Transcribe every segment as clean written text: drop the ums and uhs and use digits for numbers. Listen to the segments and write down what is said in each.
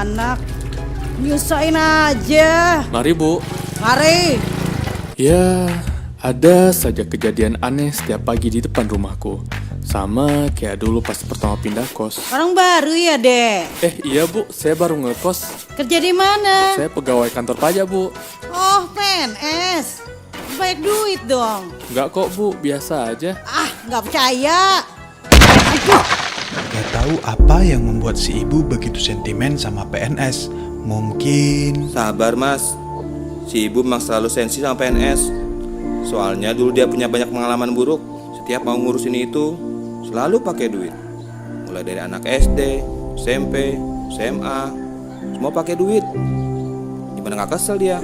anak nyusahin aja. Mari Bu. Mari. Ya, ada saja kejadian aneh setiap pagi di depan rumahku. Sama kayak dulu pas pertama pindah kos. Orang baru ya, Dek? Iya Bu, saya baru ngekos. Kerja di mana? Saya pegawai kantor pajak Bu. Oh, PNS. Banyak duit dong. Enggak kok Bu, biasa aja. Ah, nggak percaya. Gak tahu apa yang membuat si ibu begitu sentimen sama PNS. Mungkin Sabar mas, si ibu memang selalu sensi sama PNS. Soalnya dulu dia punya banyak pengalaman buruk. Setiap mau ngurusin itu selalu pakai duit. Mulai dari anak SD, SMP, SMA, semua pakai duit. Gimana gak kesel dia?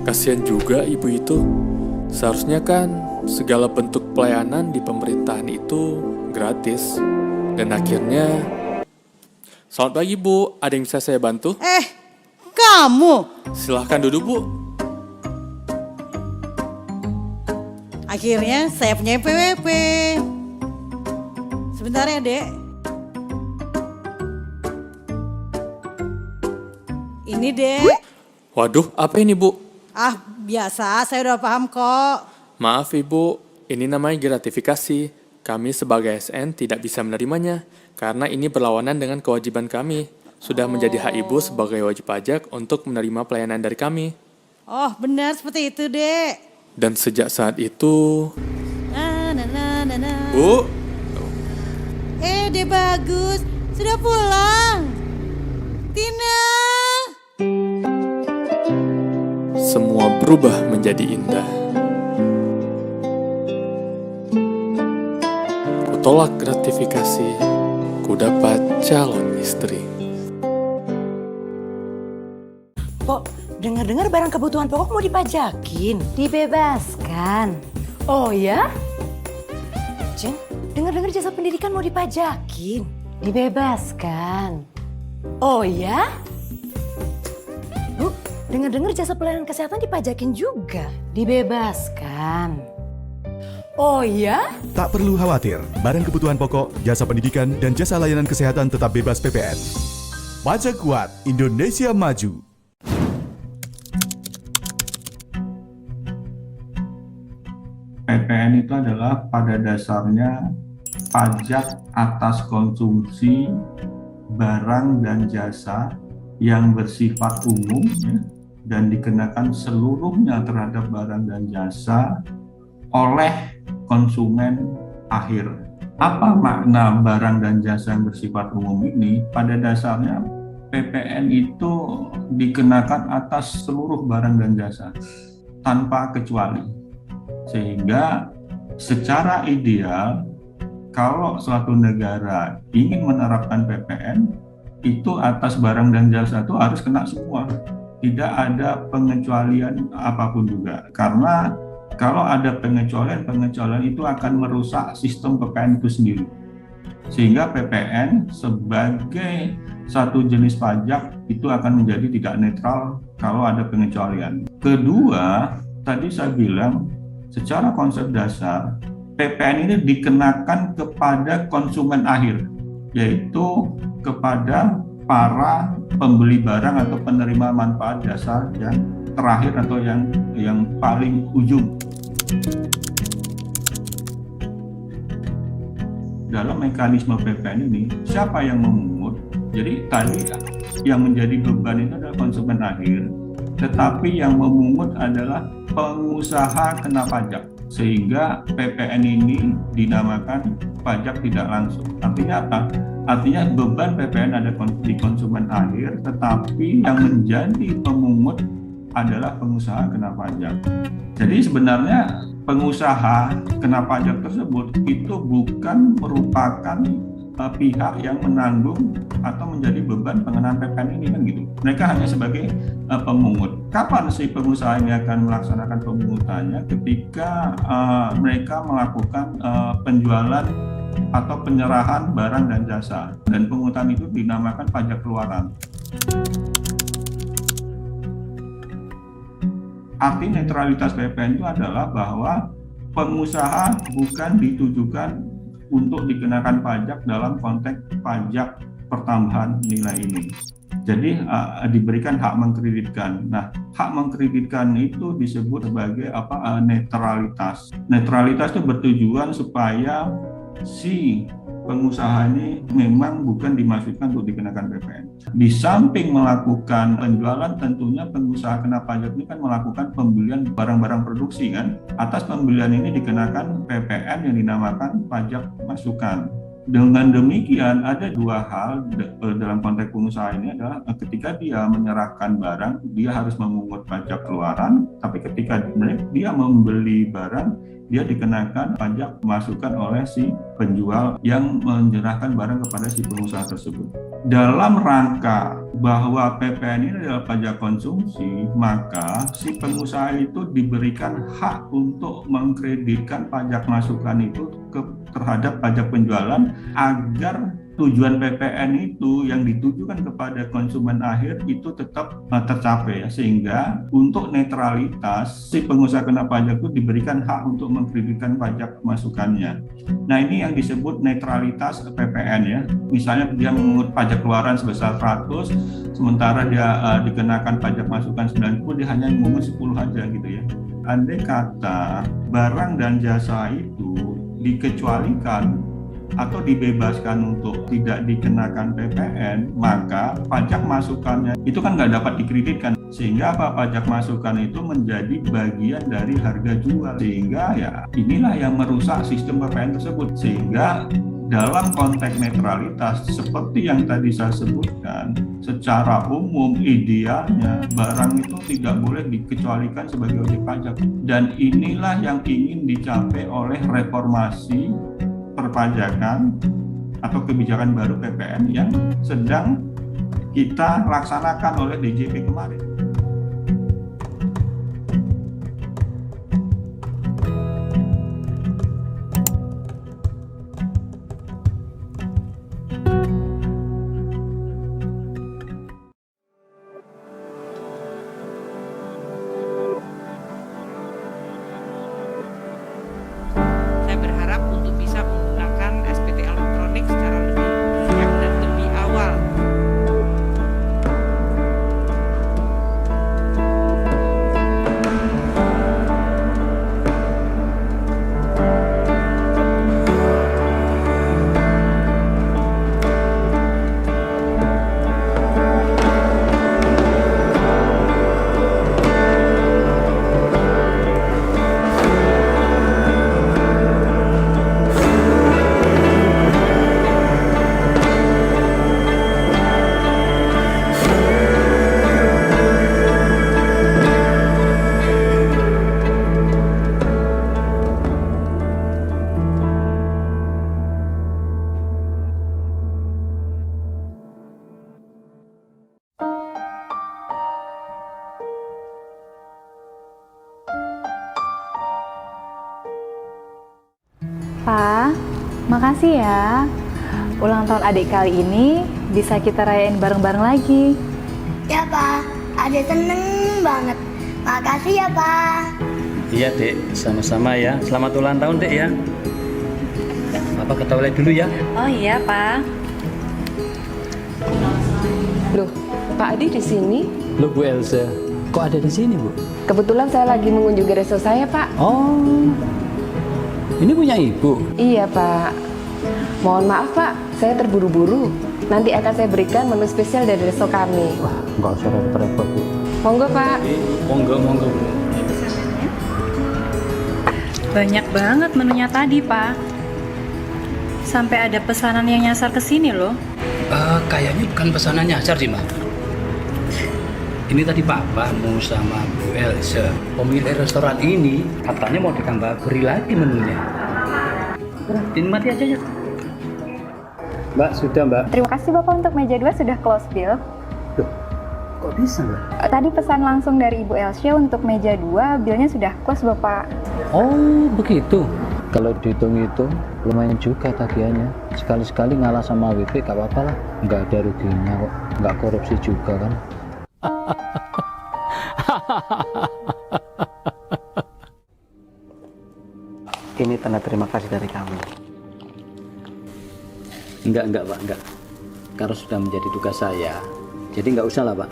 Kasihan juga ibu itu. Seharusnya kan segala bentuk pelayanan di pemerintahan itu gratis. Dan akhirnya, selamat pagi Bu, ada yang bisa saya bantu? Kamu. Silahkan duduk Bu. Akhirnya saya punya PWP. Sebentar ya, Dek. Ini, Dek. Waduh, apa ini Bu? Ah, biasa, saya udah paham kok. Maaf Ibu, ini namanya gratifikasi. Kami sebagai SN tidak bisa menerimanya, karena ini berlawanan dengan kewajiban kami. Sudah menjadi hak Ibu sebagai wajib pajak untuk menerima pelayanan dari kami. Oh, benar seperti itu, Dek. Dan sejak saat itu... Na, na, na, na, na. Bu, Dek bagus. Sudah pulang. Tina. semua berubah menjadi indah. Kutolak gratifikasi, ku dapat calon istri. Pok, dengar-dengar barang kebutuhan pokok mau dipajakin. Dibebaskan. Oh ya? Jen, dengar-dengar jasa pendidikan mau dipajakin. Dibebaskan. Oh ya? Bu, dengar-dengar jasa pelayanan kesehatan dipajakin juga. Dibebaskan. Oh ya? Tak perlu khawatir, barang kebutuhan pokok, jasa pendidikan, dan jasa layanan kesehatan tetap bebas PPN. Pajak kuat, Indonesia maju. PPN itu adalah pada dasarnya pajak atas konsumsi barang dan jasa yang bersifat umum ya, dan dikenakan seluruhnya terhadap barang dan jasa oleh konsumen akhir. Apa makna barang dan jasa yang bersifat umum ini? Pada dasarnya PPN itu dikenakan atas seluruh barang dan jasa tanpa kecuali. Sehingga secara ideal kalau suatu negara ingin menerapkan PPN itu atas barang dan jasa itu harus kena semua. Tidak ada pengecualian apapun juga. Karena kalau ada pengecualian itu akan merusak sistem PPN itu sendiri. Sehingga PPN sebagai satu jenis pajak itu akan menjadi tidak netral kalau ada pengecualian. Kedua, tadi saya bilang secara konsep dasar PPN ini dikenakan kepada konsumen akhir, yaitu kepada para pembeli barang atau penerima manfaat jasa yang terakhir atau yang paling ujung. Dalam mekanisme PPN ini, siapa yang memungut? Jadi tadi yang menjadi beban itu adalah konsumen akhir, tetapi yang memungut adalah pengusaha kena pajak. Sehingga PPN ini dinamakan pajak tidak langsung. Artinya apa? Artinya beban PPN ada di konsumen akhir, tetapi yang menjadi pemungut adalah pengusaha kena pajak. Jadi sebenarnya pengusaha kena pajak tersebut itu bukan merupakan pihak yang menanggung atau menjadi beban pengenaan PPN ini kan gitu. Mereka hanya sebagai pemungut. Kapan si pengusaha ini akan melaksanakan pemungutannya? Ketika mereka melakukan penjualan atau penyerahan barang dan jasa, dan pemungutan itu dinamakan pajak keluaran. Arti netralitas PPN itu adalah bahwa pengusaha bukan ditujukan untuk dikenakan pajak dalam konteks pajak pertambahan nilai ini. Jadi diberikan hak mengkreditkan. Nah, hak mengkreditkan itu disebut sebagai netralitas. Netralitas itu bertujuan supaya si pengusaha ini memang bukan dimaksudkan untuk dikenakan PPN. Di samping melakukan penjualan, tentunya pengusaha kena pajak ini kan melakukan pembelian barang-barang produksi kan. Atas pembelian ini dikenakan PPN yang dinamakan pajak masukan. Dengan demikian ada dua hal dalam konteks pengusaha ini adalah ketika dia menyerahkan barang, dia harus memungut pajak keluaran, tapi ketika dia membeli barang, dia dikenakan pajak masukan oleh si penjual yang menyerahkan barang kepada si pengusaha tersebut. Dalam rangka bahwa PPN ini adalah pajak konsumsi, maka si pengusaha itu diberikan hak untuk mengkreditkan pajak masukan itu terhadap pajak penjualan agar tujuan PPN itu yang ditujukan kepada konsumen akhir itu tetap tercapai ya. Sehingga untuk netralitas si pengusaha kena pajak itu diberikan hak untuk mengkreditkan pajak masukannya. Nah, ini yang disebut netralitas PPN ya. Misalnya dia mengungut pajak keluaran sebesar 100, sementara dia dikenakan pajak masukan 90, dia hanya mengungut 10 aja gitu ya. Andai kata barang dan jasa itu dikecualikan atau dibebaskan untuk tidak dikenakan PPN, maka pajak masukannya itu kan nggak dapat dikreditkan, sehingga pajak masukan itu menjadi bagian dari harga jual, sehingga ya inilah yang merusak sistem PPN tersebut. Sehingga dalam konteks netralitas seperti yang tadi saya sebutkan, secara umum idealnya barang itu tidak boleh dikecualikan sebagai objek pajak, dan inilah yang ingin dicapai oleh reformasi perpajakan atau kebijakan baru PPN yang sedang kita laksanakan oleh DJP kemarin. Saya berharap untuk bisa menggunakan SPT elektronik secara lebih bijak dan lebih awal. Pak, makasih ya. Ulang tahun adik kali ini bisa kita rayain bareng-bareng lagi. Ya Pak, adik seneng banget. Makasih ya Pak. Iya Dek, sama-sama ya. Selamat ulang tahun Dek ya. Papa ke toilet dulu ya. Oh iya Pak. Loh, Pak Adi di sini? Loh Bu Elsa, kok ada di sini Bu? Kebetulan saya lagi mengunjungi resto saya Pak. Oh, ini punya Ibu? Iya Pak. Mohon maaf Pak, saya terburu-buru. Nanti akan saya berikan menu spesial dari resto kami. Wah, nggak usah repot-repot Bu. Monggo Pak. Monggo Bu. Banyak banget menunya tadi Pak. Sampai ada pesanan yang nyasar ke sini loh. Kayaknya bukan pesanan nyasar sih Mbak. Ini tadi papamu sama Bu Elsa, pemilik restoran ini, katanya mau ditambah beri lagi menunya. Udah, dinikmati aja ya. Mbak, sudah Mbak. Terima kasih Bapak, untuk meja 2 sudah close bill. Loh, kok bisa Mbak? Tadi pesan langsung dari Ibu Elsa untuk meja 2, billnya sudah close Bapak. Oh, begitu. Kalau dihitung-hitung, lumayan juga tagihannya. Sekali-sekali ngalah sama WP gak apa-apa lah. Nggak ada ruginya kok, nggak korupsi juga kan. Ini tanda terima kasih dari kami. Enggak Pak, enggak. Karena sudah menjadi tugas saya, Jadi nggak usah lah Pak.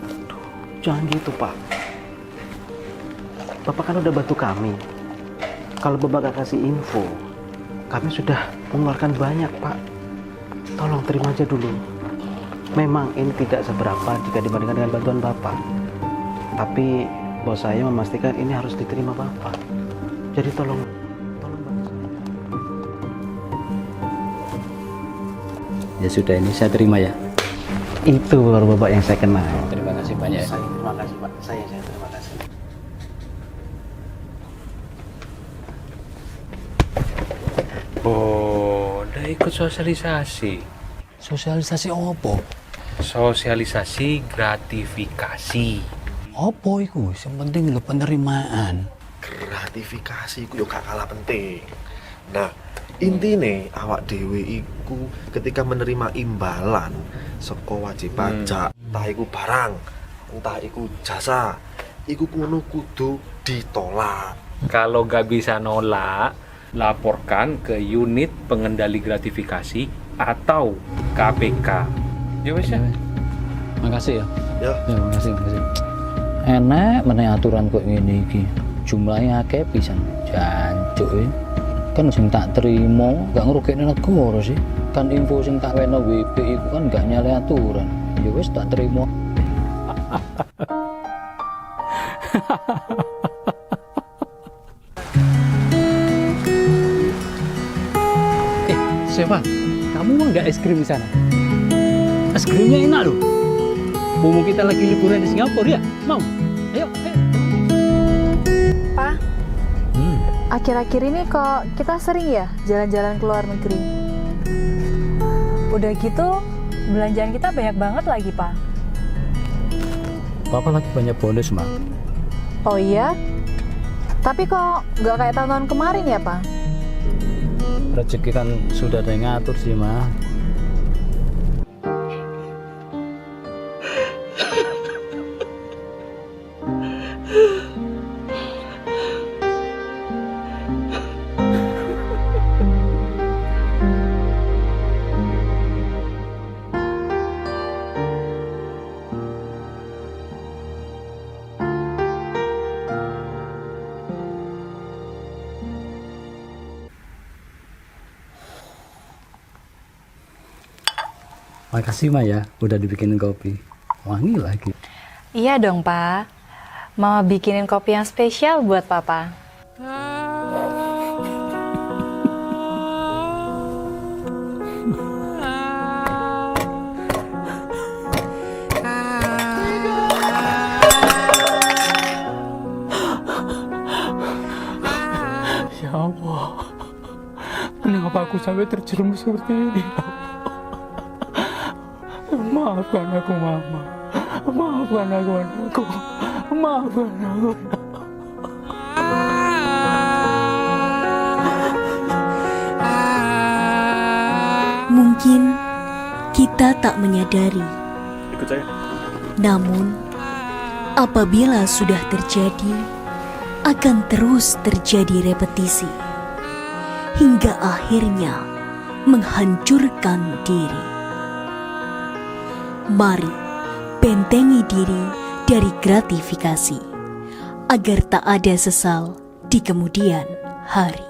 Jangan gitu Pak. Bapak kan udah bantu kami. Kalau Bapak gak kasih info, kami sudah mengeluarkan banyak Pak. Tolong terima aja dulu. Memang ini tidak seberapa jika dibandingkan dengan bantuan Bapak. Tapi bos saya memastikan ini harus diterima Bapak. Jadi tolong bantu saya. Ya sudah, ini saya terima ya. Itu baru Bapak yang saya kenal. Terima kasih banyak. Terima kasih Pak. Saya terima kasih. Oh, udah ikut sosialisasi. Sosialisasi opo? Sosialisasi gratifikasi. Opo iku? Yang penting lho penerimaan. Gratifikasi iku yo gak kalah penting. Nah, intine awak dhewe iku ketika menerima imbalan saka wajib pajak, entah iku barang, entah iku jasa, iku kudu ditolak. Kalau nggak bisa nolak, laporkan ke unit pengendali gratifikasi atau KPK. Ya wes ya. Makasih ya. Ya. Makasih. Enak meneh aturan kok ngene iki. Jumlahnya akeh pisan. Jancuk kan sing tak terima gak ngrugekne negara sih. Kan info sing tak weno WP iku kan gak nyale aturan. Ya wis tak terima. Sevan, kamu mau nggak es krim di sana? Es krimnya enak loh. Mumpung kita lagi liburan di Singapura ya, mau? Ayo. Pak, akhir-akhir ini kok kita sering ya jalan-jalan ke luar negeri? Udah gitu, belanjaan kita banyak banget lagi, Pak. Papa lagi banyak bonus, Mak. Oh iya? Tapi kok nggak kayak tahun-tahun kemarin ya, Pak? Rezeki kan sudah ada yang ngatur sih, Ma. Makasih Ma ya, udah dibikinin kopi. Wangi lagi. Iya dong, Pak. Mama bikinin kopi yang spesial buat Papa. Ya Allah, kenapa aku sampai terjerumus seperti ini? Maafkan aku, Mama. Maafkan aku, anakku. Maafkan aku. Mungkin kita tak menyadari. Ikut saya. Namun, apabila sudah terjadi, akan terus terjadi repetisi. Hingga akhirnya menghancurkan diri. Mari bentengi diri dari gratifikasi agar tak ada sesal di kemudian hari.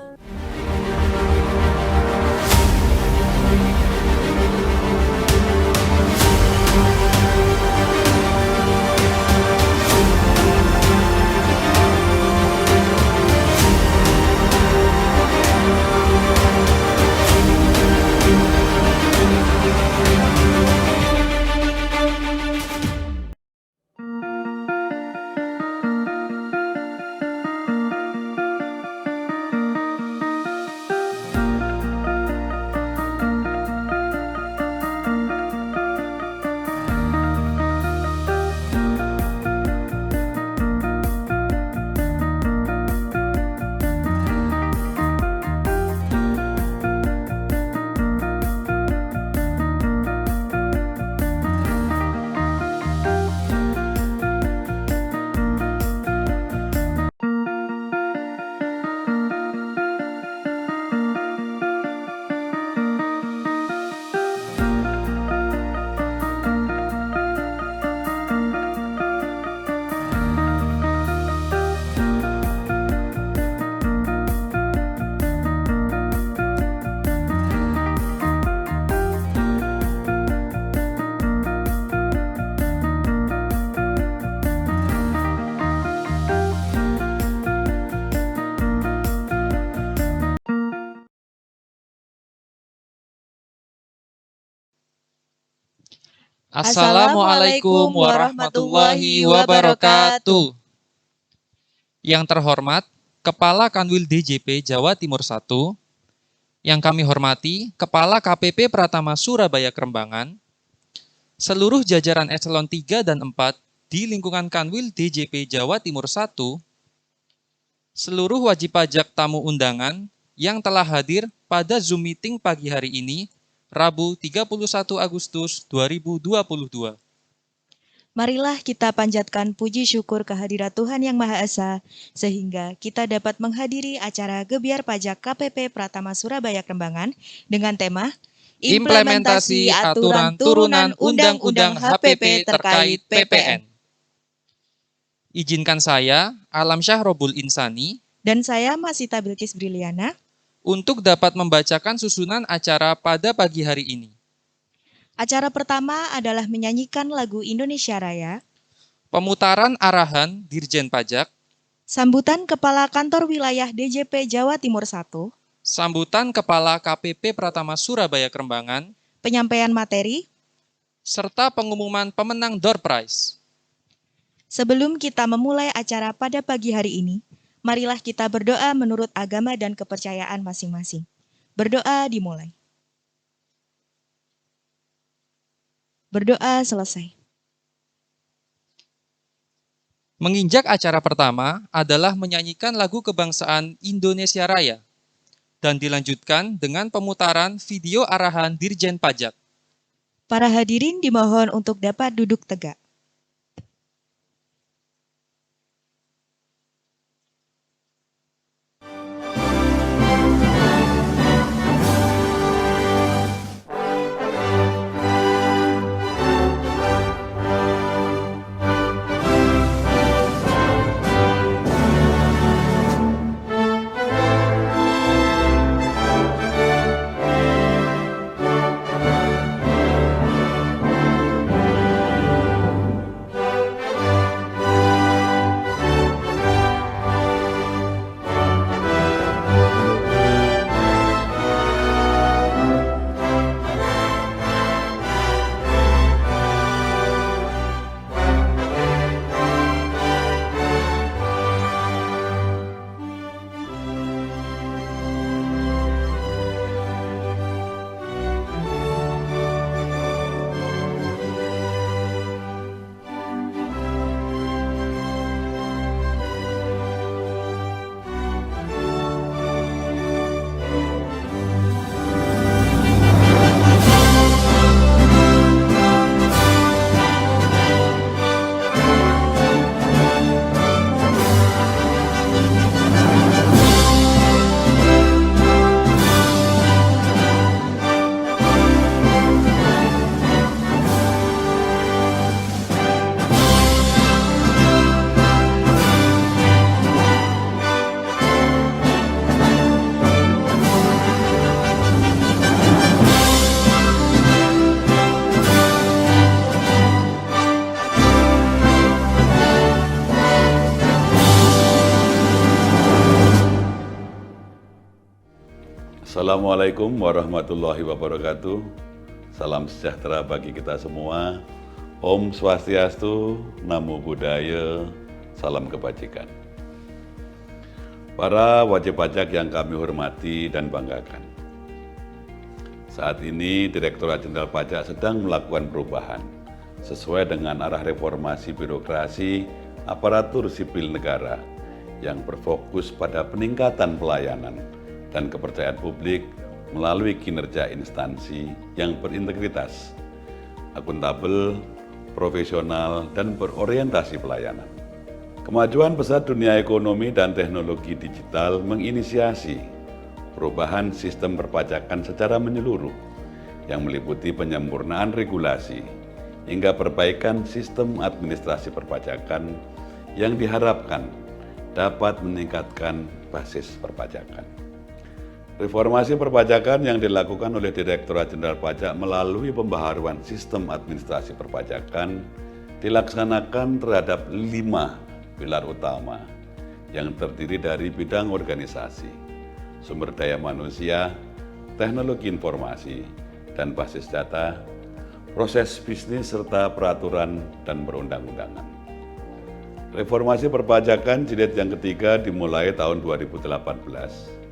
Assalamualaikum warahmatullahi wabarakatuh. Yang terhormat, Kepala Kanwil DJP Jawa Timur 1, yang kami hormati Kepala KPP Pratama Surabaya Kerembangan, seluruh jajaran eselon 3 dan 4 di lingkungan Kanwil DJP Jawa Timur 1, seluruh wajib pajak tamu undangan yang telah hadir pada Zoom meeting pagi hari ini, Rabu 31 Agustus 2022. Marilah kita panjatkan puji syukur kehadirat Tuhan Yang Maha Esa, sehingga kita dapat menghadiri acara Gebiar Pajak KPP Pratama Surabaya Kerembangan dengan tema Implementasi Aturan Turunan Undang-Undang HPP terkait PPN. Izinkan saya, Alam Syahrobul Insani, dan saya Masita Bilkis Briliana, untuk dapat membacakan susunan acara pada pagi hari ini. Acara pertama adalah menyanyikan lagu Indonesia Raya, pemutaran arahan Dirjen Pajak, sambutan Kepala Kantor Wilayah DJP Jawa Timur 1, sambutan Kepala KPP Pratama Surabaya Kerembangan, penyampaian materi, serta pengumuman pemenang door prize. Sebelum kita memulai acara pada pagi hari ini, marilah kita berdoa menurut agama dan kepercayaan masing-masing. Berdoa dimulai. Berdoa selesai. Menginjak acara pertama adalah menyanyikan lagu kebangsaan Indonesia Raya dan dilanjutkan dengan pemutaran video arahan Dirjen Pajak. Para hadirin dimohon untuk dapat duduk tegak. Assalamualaikum warahmatullahi wabarakatuh. Salam sejahtera bagi kita semua. Om Swastiastu, Namo Buddhaya, salam kebajikan. Para wajib pajak yang kami hormati dan banggakan. Saat ini Direktorat Jenderal Pajak sedang melakukan perubahan sesuai dengan arah reformasi birokrasi aparatur sipil negara yang berfokus pada peningkatan pelayanan dan kepercayaan publik melalui kinerja instansi yang berintegritas, akuntabel, profesional, dan berorientasi pelayanan. Kemajuan pesat dunia ekonomi dan teknologi digital menginisiasi perubahan sistem perpajakan secara menyeluruh yang meliputi penyempurnaan regulasi hingga perbaikan sistem administrasi perpajakan yang diharapkan dapat meningkatkan basis perpajakan. Reformasi perpajakan yang dilakukan oleh Direktorat Jenderal Pajak melalui pembaharuan sistem administrasi perpajakan dilaksanakan terhadap 5 pilar utama yang terdiri dari bidang organisasi, sumber daya manusia, teknologi informasi, dan basis data, proses bisnis serta peraturan dan perundang-undangan. Reformasi perpajakan jilid yang ketiga dimulai tahun 2018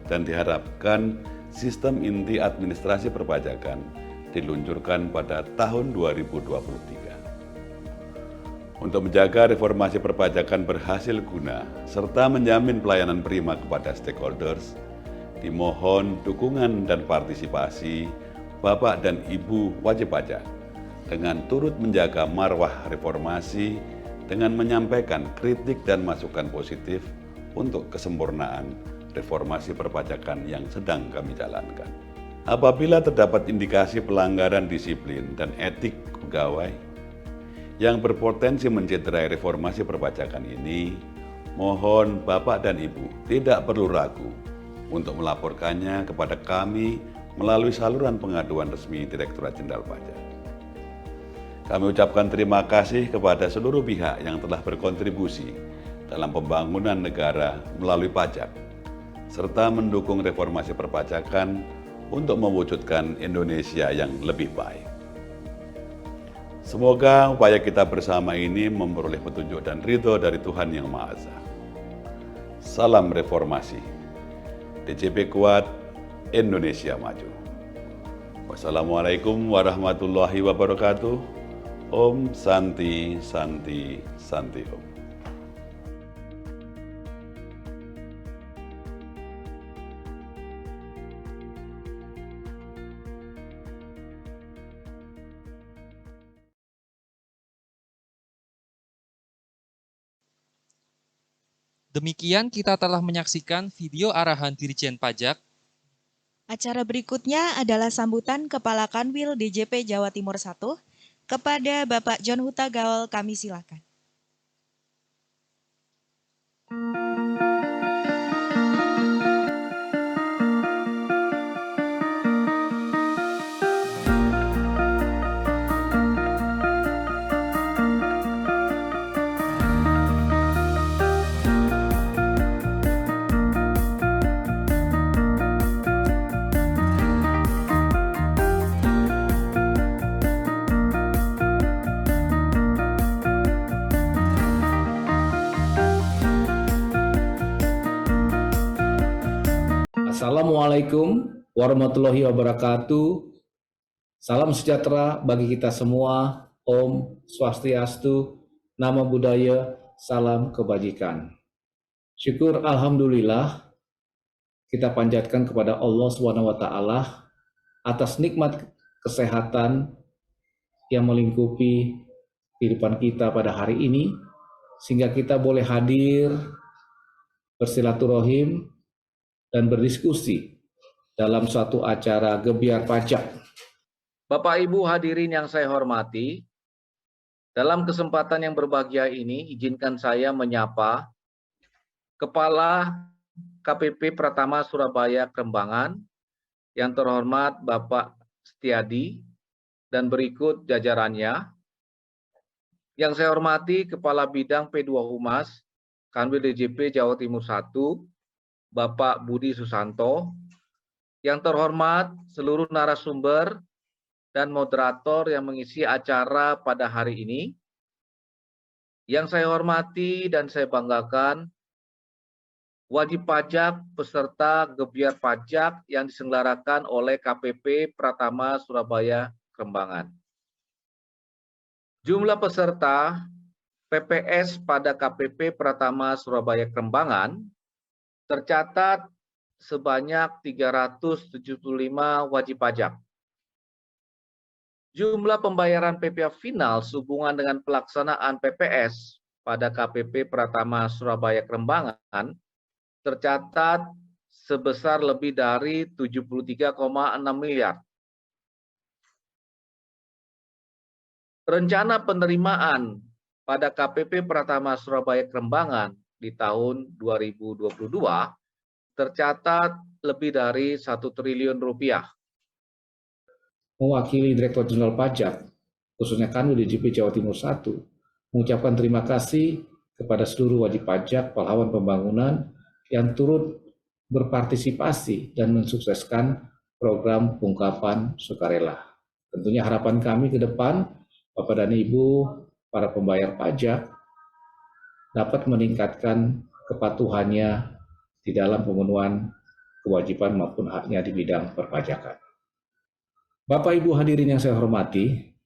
dan diharapkan sistem inti administrasi perpajakan diluncurkan pada tahun 2023. Untuk menjaga reformasi perpajakan berhasil guna serta menjamin pelayanan prima kepada stakeholders, dimohon dukungan dan partisipasi Bapak dan Ibu wajib pajak dengan turut menjaga marwah reformasi dengan menyampaikan kritik dan masukan positif untuk kesempurnaan reformasi perpajakan yang sedang kami jalankan. Apabila terdapat indikasi pelanggaran disiplin dan etik pegawai yang berpotensi mencederai reformasi perpajakan ini, mohon Bapak dan Ibu tidak perlu ragu untuk melaporkannya kepada kami melalui saluran pengaduan resmi Direktorat Jenderal Pajak. Kami ucapkan terima kasih kepada seluruh pihak yang telah berkontribusi dalam pembangunan negara melalui pajak, serta mendukung reformasi perpajakan untuk mewujudkan Indonesia yang lebih baik. Semoga upaya kita bersama ini memperoleh petunjuk dan ridho dari Tuhan Yang Maha Esa. Salam reformasi. DJP kuat, Indonesia maju. Wassalamualaikum warahmatullahi wabarakatuh. Om Santi Santi Santi Om. Demikian kita telah menyaksikan video arahan Dirjen Pajak. Acara berikutnya adalah sambutan Kepala Kanwil DJP Jawa Timur 1 kepada Bapak John Huta Gaul, kami silakan. Assalamualaikum warahmatullahi wabarakatuh. Salam sejahtera bagi kita semua. Om Swastiastu, Namo Buddhaya, salam kebajikan. Syukur Alhamdulillah kita panjatkan kepada Allah SWT atas nikmat kesehatan yang melingkupi kehidupan kita pada hari ini, sehingga kita boleh hadir bersilaturahim dan berdiskusi dalam suatu acara gebiar pajak. Bapak Ibu hadirin yang saya hormati, dalam kesempatan yang berbahagia ini izinkan saya menyapa Kepala KPP Pratama Surabaya Krembangan yang terhormat Bapak Setiadi dan berikut jajarannya. Yang saya hormati Kepala Bidang P2 Humas Kanwil DJP Jawa Timur 1, Bapak Budi Susanto, yang terhormat seluruh narasumber dan moderator yang mengisi acara pada hari ini, yang saya hormati dan saya banggakan, wajib pajak peserta gebiar pajak yang diselenggarakan oleh KPP Pratama Surabaya Krembangan. Jumlah peserta PPS pada KPP Pratama Surabaya Krembangan tercatat sebanyak 375 wajib pajak. Jumlah pembayaran PPh final sehubungan dengan pelaksanaan PPS pada KPP Pratama Surabaya Krembangan tercatat sebesar lebih dari 73,6 miliar. Rencana penerimaan pada KPP Pratama Surabaya Krembangan di tahun 2022 tercatat lebih dari 1 triliun rupiah. Mewakili Direktur Jenderal Pajak, khususnya Kanwil DJP Jawa Timur 1, mengucapkan terima kasih kepada seluruh wajib pajak pahlawan pembangunan yang turut berpartisipasi dan mensukseskan program pengungkapan sukarela Tentunya harapan kami ke depan, Bapak dan Ibu, para pembayar pajak, dapat meningkatkan kepatuhannya di dalam pemenuhan kewajiban maupun haknya di bidang perpajakan. Bapak Ibu hadirin yang saya hormati,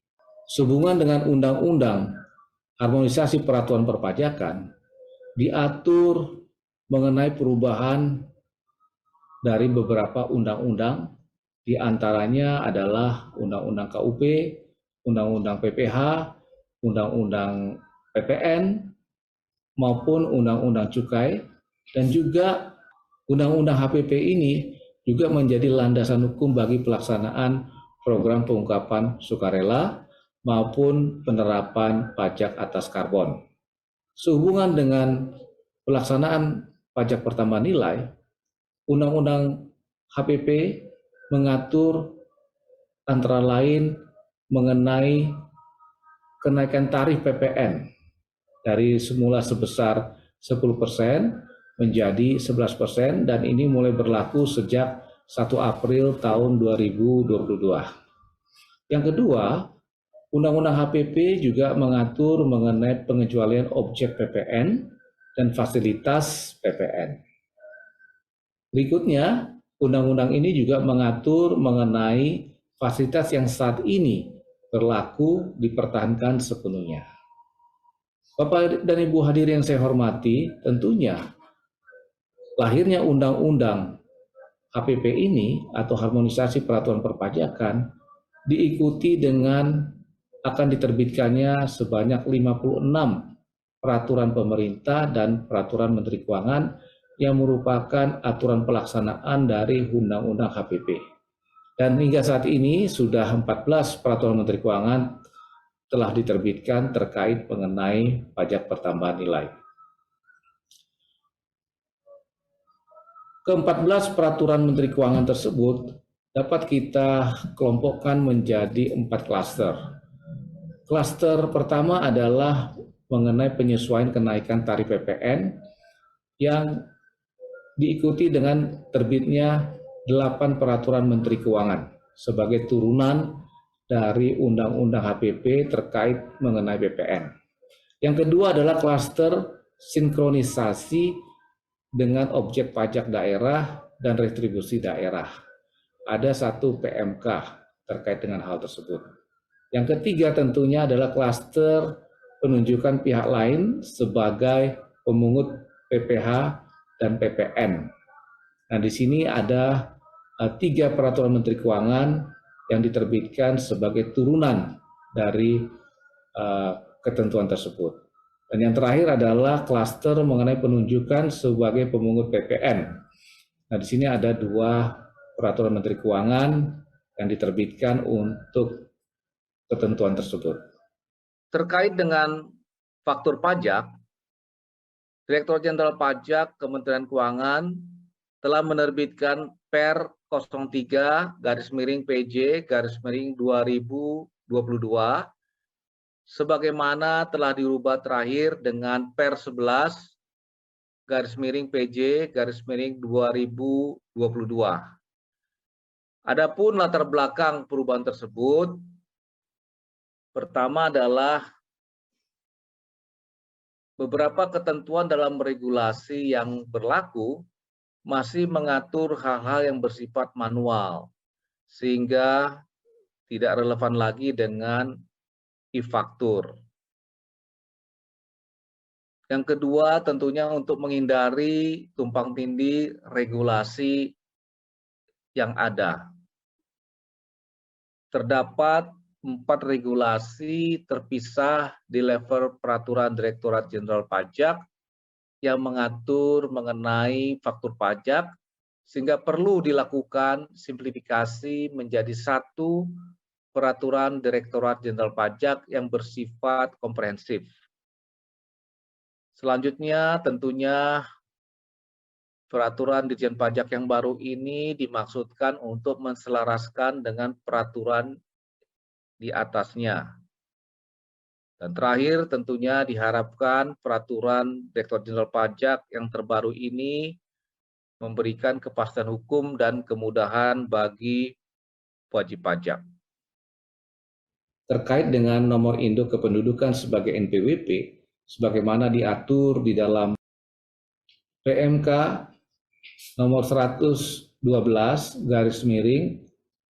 sehubungan dengan Undang-Undang Harmonisasi Peraturan Perpajakan, diatur mengenai perubahan dari beberapa undang-undang, di antaranya adalah Undang-Undang KUP, Undang-Undang PPH, Undang-Undang PPN, maupun Undang-Undang Cukai, dan juga Undang-Undang HPP ini juga menjadi landasan hukum bagi pelaksanaan program pengungkapan sukarela maupun penerapan pajak atas karbon. Sehubungan dengan pelaksanaan pajak pertambahan nilai, Undang-Undang HPP mengatur antara lain mengenai kenaikan tarif PPN dari semula sebesar 10% menjadi 11%, dan ini mulai berlaku sejak 1 April tahun 2022. Yang kedua, Undang-Undang HPP juga mengatur mengenai pengecualian objek PPN dan fasilitas PPN. Berikutnya, Undang-Undang ini juga mengatur mengenai fasilitas yang saat ini berlaku dipertahankan sepenuhnya. Bapak dan Ibu hadirin yang saya hormati, tentunya lahirnya Undang-Undang HPP ini atau Harmonisasi Peraturan Perpajakan diikuti dengan akan diterbitkannya sebanyak 56 peraturan pemerintah dan peraturan Menteri Keuangan yang merupakan aturan pelaksanaan dari Undang-Undang HPP. Dan hingga saat ini sudah 14 peraturan Menteri Keuangan telah diterbitkan terkait mengenai pajak pertambahan nilai. Ke-14 peraturan Menteri Keuangan tersebut dapat kita kelompokkan menjadi 4 klaster. Klaster pertama adalah mengenai penyesuaian kenaikan tarif PPN yang diikuti dengan terbitnya 8 peraturan Menteri Keuangan sebagai turunan dari Undang-Undang HPP terkait mengenai PPN. Yang kedua adalah klaster sinkronisasi dengan objek pajak daerah dan retribusi daerah. Ada 1 PMK terkait dengan hal tersebut. Yang ketiga tentunya adalah klaster penunjukan pihak lain sebagai pemungut PPH dan PPN. Nah, di sini ada 3 peraturan Menteri Keuangan yang diterbitkan sebagai turunan dari ketentuan tersebut. Dan yang terakhir adalah klaster mengenai penunjukan sebagai pemungut PPN. Nah, di sini ada 2 peraturan Menteri Keuangan yang diterbitkan untuk ketentuan tersebut. Terkait dengan faktur pajak, Direktorat Jenderal Pajak Kementerian Keuangan telah menerbitkan Per 03-PJ-2022 sebagaimana telah dirubah terakhir dengan Per 11-PJ-2022. Adapun latar belakang perubahan tersebut, pertama adalah beberapa ketentuan dalam regulasi yang berlaku masih mengatur hal-hal yang bersifat manual, sehingga tidak relevan lagi dengan e-faktur. Yang kedua, tentunya untuk menghindari tumpang tindih regulasi yang ada. Terdapat 4 regulasi terpisah di level peraturan Direktorat Jenderal Pajak yang mengatur mengenai faktur pajak, sehingga perlu dilakukan simplifikasi menjadi 1 peraturan Direktorat Jenderal Pajak yang bersifat komprehensif. Selanjutnya tentunya peraturan Ditjen Pajak yang baru ini dimaksudkan untuk menselaraskan dengan peraturan di atasnya. Dan terakhir tentunya diharapkan peraturan Direktorat Jenderal Pajak yang terbaru ini memberikan kepastian hukum dan kemudahan bagi wajib pajak. terkait dengan nomor induk kependudukan sebagai NPWP sebagaimana diatur di dalam PMK nomor 112 garis miring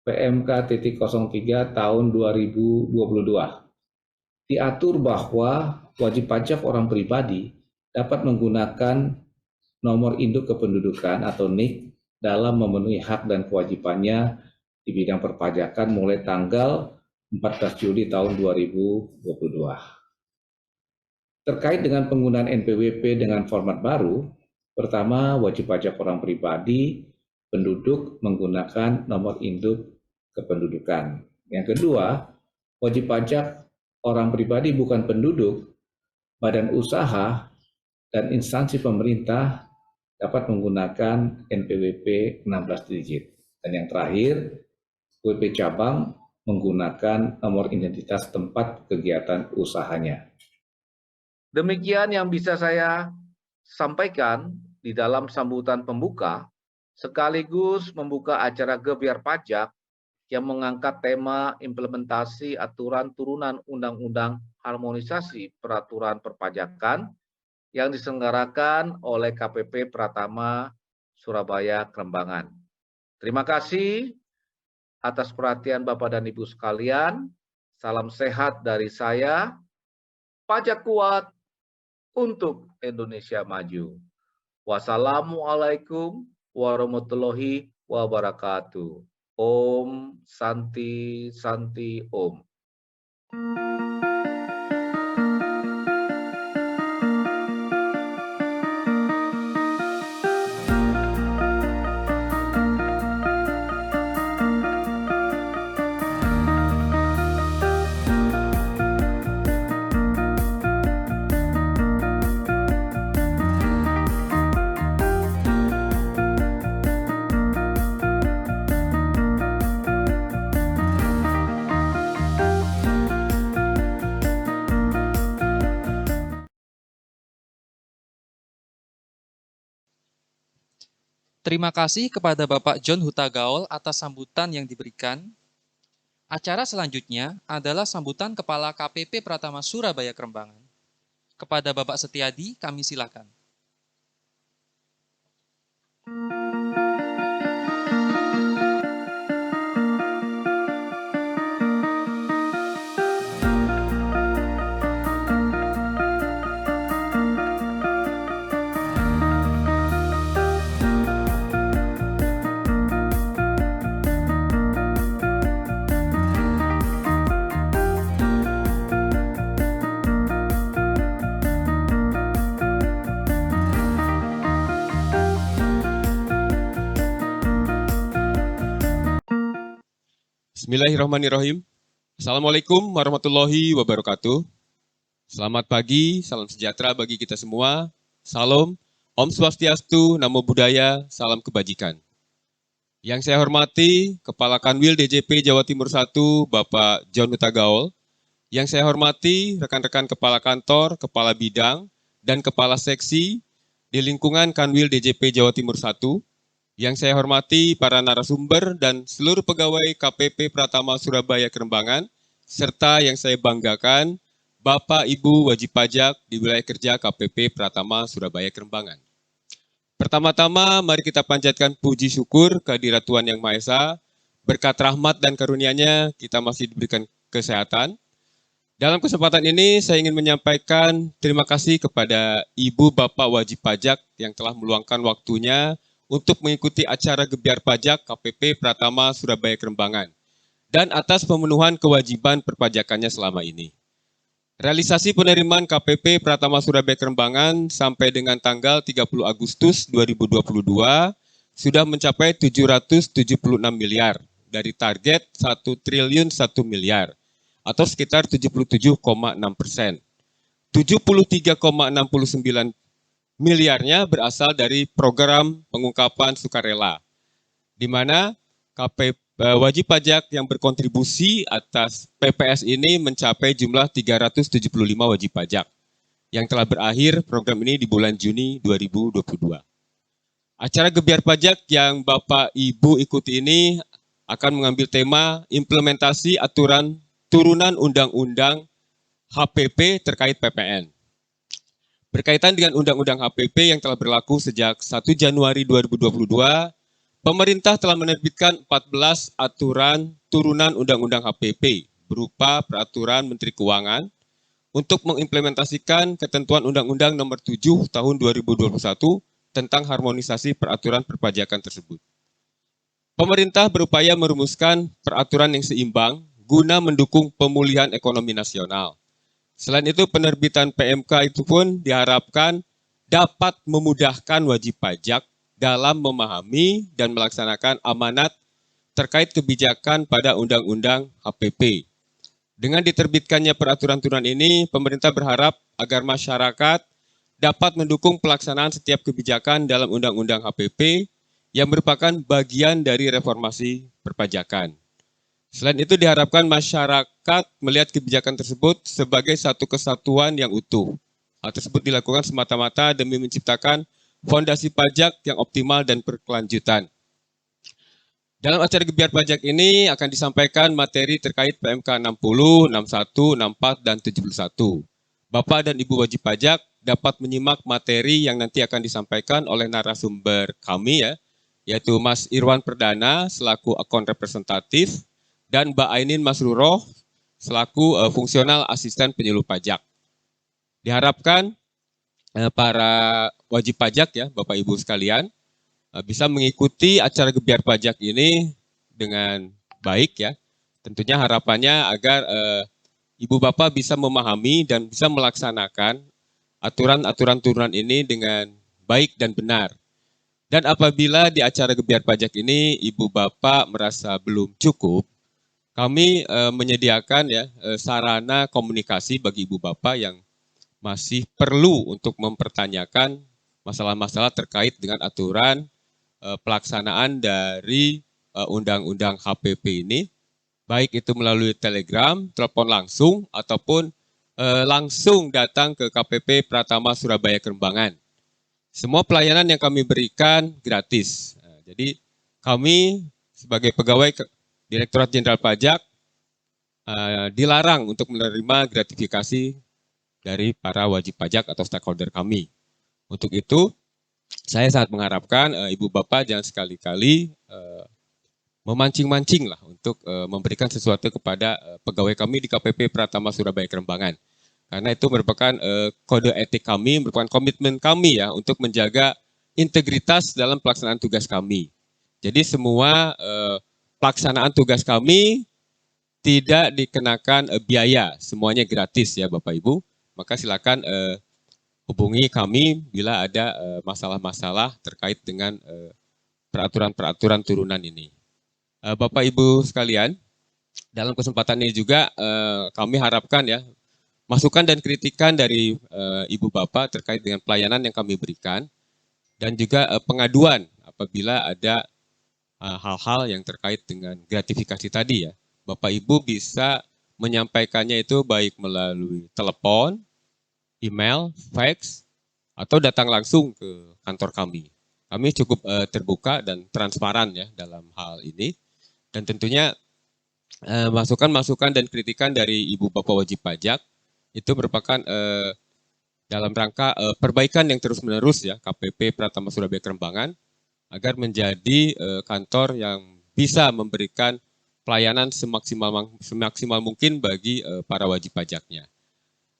PMK.03 tahun 2022. Diatur bahwa wajib pajak orang pribadi dapat menggunakan nomor induk kependudukan atau NIK dalam memenuhi hak dan kewajibannya di bidang perpajakan mulai tanggal 14 Juli tahun 2022. Terkait dengan penggunaan NPWP dengan format baru, pertama, wajib pajak orang pribadi penduduk menggunakan nomor induk kependudukan. Yang kedua, wajib pajak orang pribadi bukan penduduk, badan usaha, dan instansi pemerintah dapat menggunakan NPWP 16 digit. Dan yang terakhir, WP cabang menggunakan nomor identitas tempat kegiatan usahanya. Demikian yang bisa saya sampaikan di dalam sambutan pembuka, sekaligus membuka acara Gebyar Pajak yang mengangkat tema implementasi aturan turunan Undang-Undang Harmonisasi Peraturan Perpajakan yang diselenggarakan oleh KPP Pratama Surabaya Kerembangan. Terima kasih atas perhatian Bapak dan Ibu sekalian. Salam sehat dari saya. Pajak kuat untuk Indonesia maju. Wassalamualaikum warahmatullahi wabarakatuh. Om Santi Santi Om. Terima kasih kepada Bapak John Huta Gaul atas sambutan yang diberikan. Acara selanjutnya adalah sambutan Kepala KPP Pratama Surabaya Kerembangan. Kepada Bapak Setiadi, kami silakan. Bismillahirrahmanirrahim. Assalamualaikum warahmatullahi wabarakatuh. Selamat pagi, salam sejahtera bagi kita semua. Salam, Om Swastiastu, Namo Buddhaya, salam kebajikan. Yang saya hormati, Kepala Kanwil DJP Jawa Timur 1, Bapak John Huta Gaul. Yang saya hormati, rekan-rekan Kepala Kantor, Kepala Bidang, dan Kepala Seksi di lingkungan Kanwil DJP Jawa Timur 1. Yang saya hormati para narasumber dan seluruh pegawai KPP Pratama Surabaya Kerembangan, serta yang saya banggakan, Bapak Ibu wajib pajak di wilayah kerja KPP Pratama Surabaya Kerembangan. Pertama-tama, mari kita panjatkan puji syukur kehadirat Tuhan Yang Maha Esa. Berkat rahmat dan karunia-Nya, kita masih diberikan kesehatan. Dalam kesempatan ini, saya ingin menyampaikan terima kasih kepada Ibu Bapak wajib pajak yang telah meluangkan waktunya untuk mengikuti acara Gebyar Pajak KPP Pratama Surabaya Kerembangan, dan atas pemenuhan kewajiban perpajakannya selama ini. Realisasi penerimaan KPP Pratama Surabaya Kerembangan sampai dengan tanggal 30 Agustus 2022 sudah mencapai 776 miliar dari target 1 triliun 1 miliar atau sekitar 77,6%. 73,69 miliarnya berasal dari program pengungkapan sukarela, di mana wajib pajak yang berkontribusi atas PPS ini mencapai jumlah 375 wajib pajak, yang telah berakhir program ini di bulan Juni 2022. Acara Gebyar Pajak yang Bapak Ibu ikuti ini akan mengambil tema implementasi aturan turunan undang-undang HPP terkait PPN. Berkaitan dengan undang-undang HPP yang telah berlaku sejak 1 Januari 2022, pemerintah telah menerbitkan 14 aturan turunan undang-undang HPP berupa peraturan Menteri Keuangan untuk mengimplementasikan ketentuan Undang-Undang Nomor 7 Tahun 2021 tentang harmonisasi peraturan perpajakan tersebut. Pemerintah berupaya merumuskan peraturan yang seimbang guna mendukung pemulihan ekonomi nasional. Selain itu, penerbitan PMK itu pun diharapkan dapat memudahkan wajib pajak dalam memahami dan melaksanakan amanat terkait kebijakan pada Undang-Undang HPP. Dengan diterbitkannya peraturan turunan ini, pemerintah berharap agar masyarakat dapat mendukung pelaksanaan setiap kebijakan dalam Undang-Undang HPP yang merupakan bagian dari reformasi perpajakan. Selain itu diharapkan masyarakat melihat kebijakan tersebut sebagai satu kesatuan yang utuh. Hal tersebut dilakukan semata-mata demi menciptakan fondasi pajak yang optimal dan berkelanjutan. Dalam acara Gebiar Pajak ini akan disampaikan materi terkait PMK 60, 61, 64, dan 71. Bapak dan Ibu wajib pajak dapat menyimak materi yang nanti akan disampaikan oleh narasumber kami ya, yaitu Mas Irwan Perdana selaku akun representatif, dan Mbak Ainin Masruroh selaku fungsional asisten penyuluh pajak. Diharapkan para wajib pajak ya, Bapak Ibu sekalian, bisa mengikuti acara Gebiar Pajak ini dengan baik ya. Tentunya harapannya agar Ibu Bapak bisa memahami dan bisa melaksanakan aturan-aturan turunan ini dengan baik dan benar. Dan apabila di acara Gebiar Pajak ini Ibu Bapak merasa belum cukup, kami menyediakan ya sarana komunikasi bagi Ibu Bapak yang masih perlu untuk mempertanyakan masalah-masalah terkait dengan aturan pelaksanaan dari Undang-Undang HPP ini, baik itu melalui telegram, telepon langsung, ataupun langsung datang ke KPP Pratama Surabaya Kerembangan. Semua pelayanan yang kami berikan gratis. Jadi kami sebagai pegawai Direktorat Jenderal Pajak dilarang untuk menerima gratifikasi dari para wajib pajak atau stakeholder kami. Untuk itu, saya sangat mengharapkan Ibu Bapak jangan sekali-kali memancing-mancing lah untuk memberikan sesuatu kepada pegawai kami di KPP Pratama Surabaya Kerembangan. Karena itu merupakan kode etik kami, merupakan komitmen kami ya untuk menjaga integritas dalam pelaksanaan tugas kami. Jadi semua pelaksanaan tugas kami tidak dikenakan biaya, semuanya gratis ya Bapak Ibu. Maka silakan hubungi kami bila ada masalah-masalah terkait dengan peraturan-peraturan turunan ini. Bapak Ibu sekalian, dalam kesempatan ini juga kami harapkan ya masukan dan kritikan dari Ibu Bapak terkait dengan pelayanan yang kami berikan dan juga pengaduan apabila ada hal-hal yang terkait dengan gratifikasi tadi ya. Bapak Ibu bisa menyampaikannya itu baik melalui telepon, email, fax, atau datang langsung ke kantor kami. Kami cukup terbuka dan transparan ya dalam hal ini. Dan tentunya masukan-masukan dan kritikan dari Ibu Bapak wajib pajak itu merupakan dalam rangka perbaikan yang terus-menerus ya KPP Pratama Surabaya Kerembangan agar menjadi kantor yang bisa memberikan pelayanan semaksimal mungkin bagi para wajib pajaknya.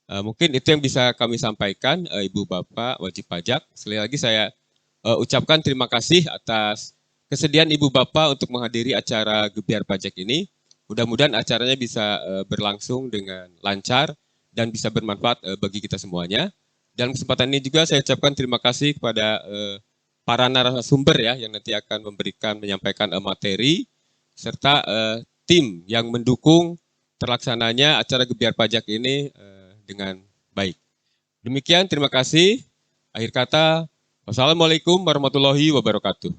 Mungkin itu yang bisa kami sampaikan, Ibu Bapak wajib pajak. Sekali lagi saya ucapkan terima kasih atas kesediaan Ibu Bapak untuk menghadiri acara Gebiar Pajak ini. Mudah-mudahan acaranya bisa berlangsung dengan lancar dan bisa bermanfaat bagi kita semuanya. Dalam kesempatan ini juga saya ucapkan terima kasih kepada para narasumber ya yang nanti akan menyampaikan materi serta tim yang mendukung terlaksananya acara Gebiar Pajak ini dengan baik. Demikian, terima kasih. Akhir kata, wassalamualaikum warahmatullahi wabarakatuh.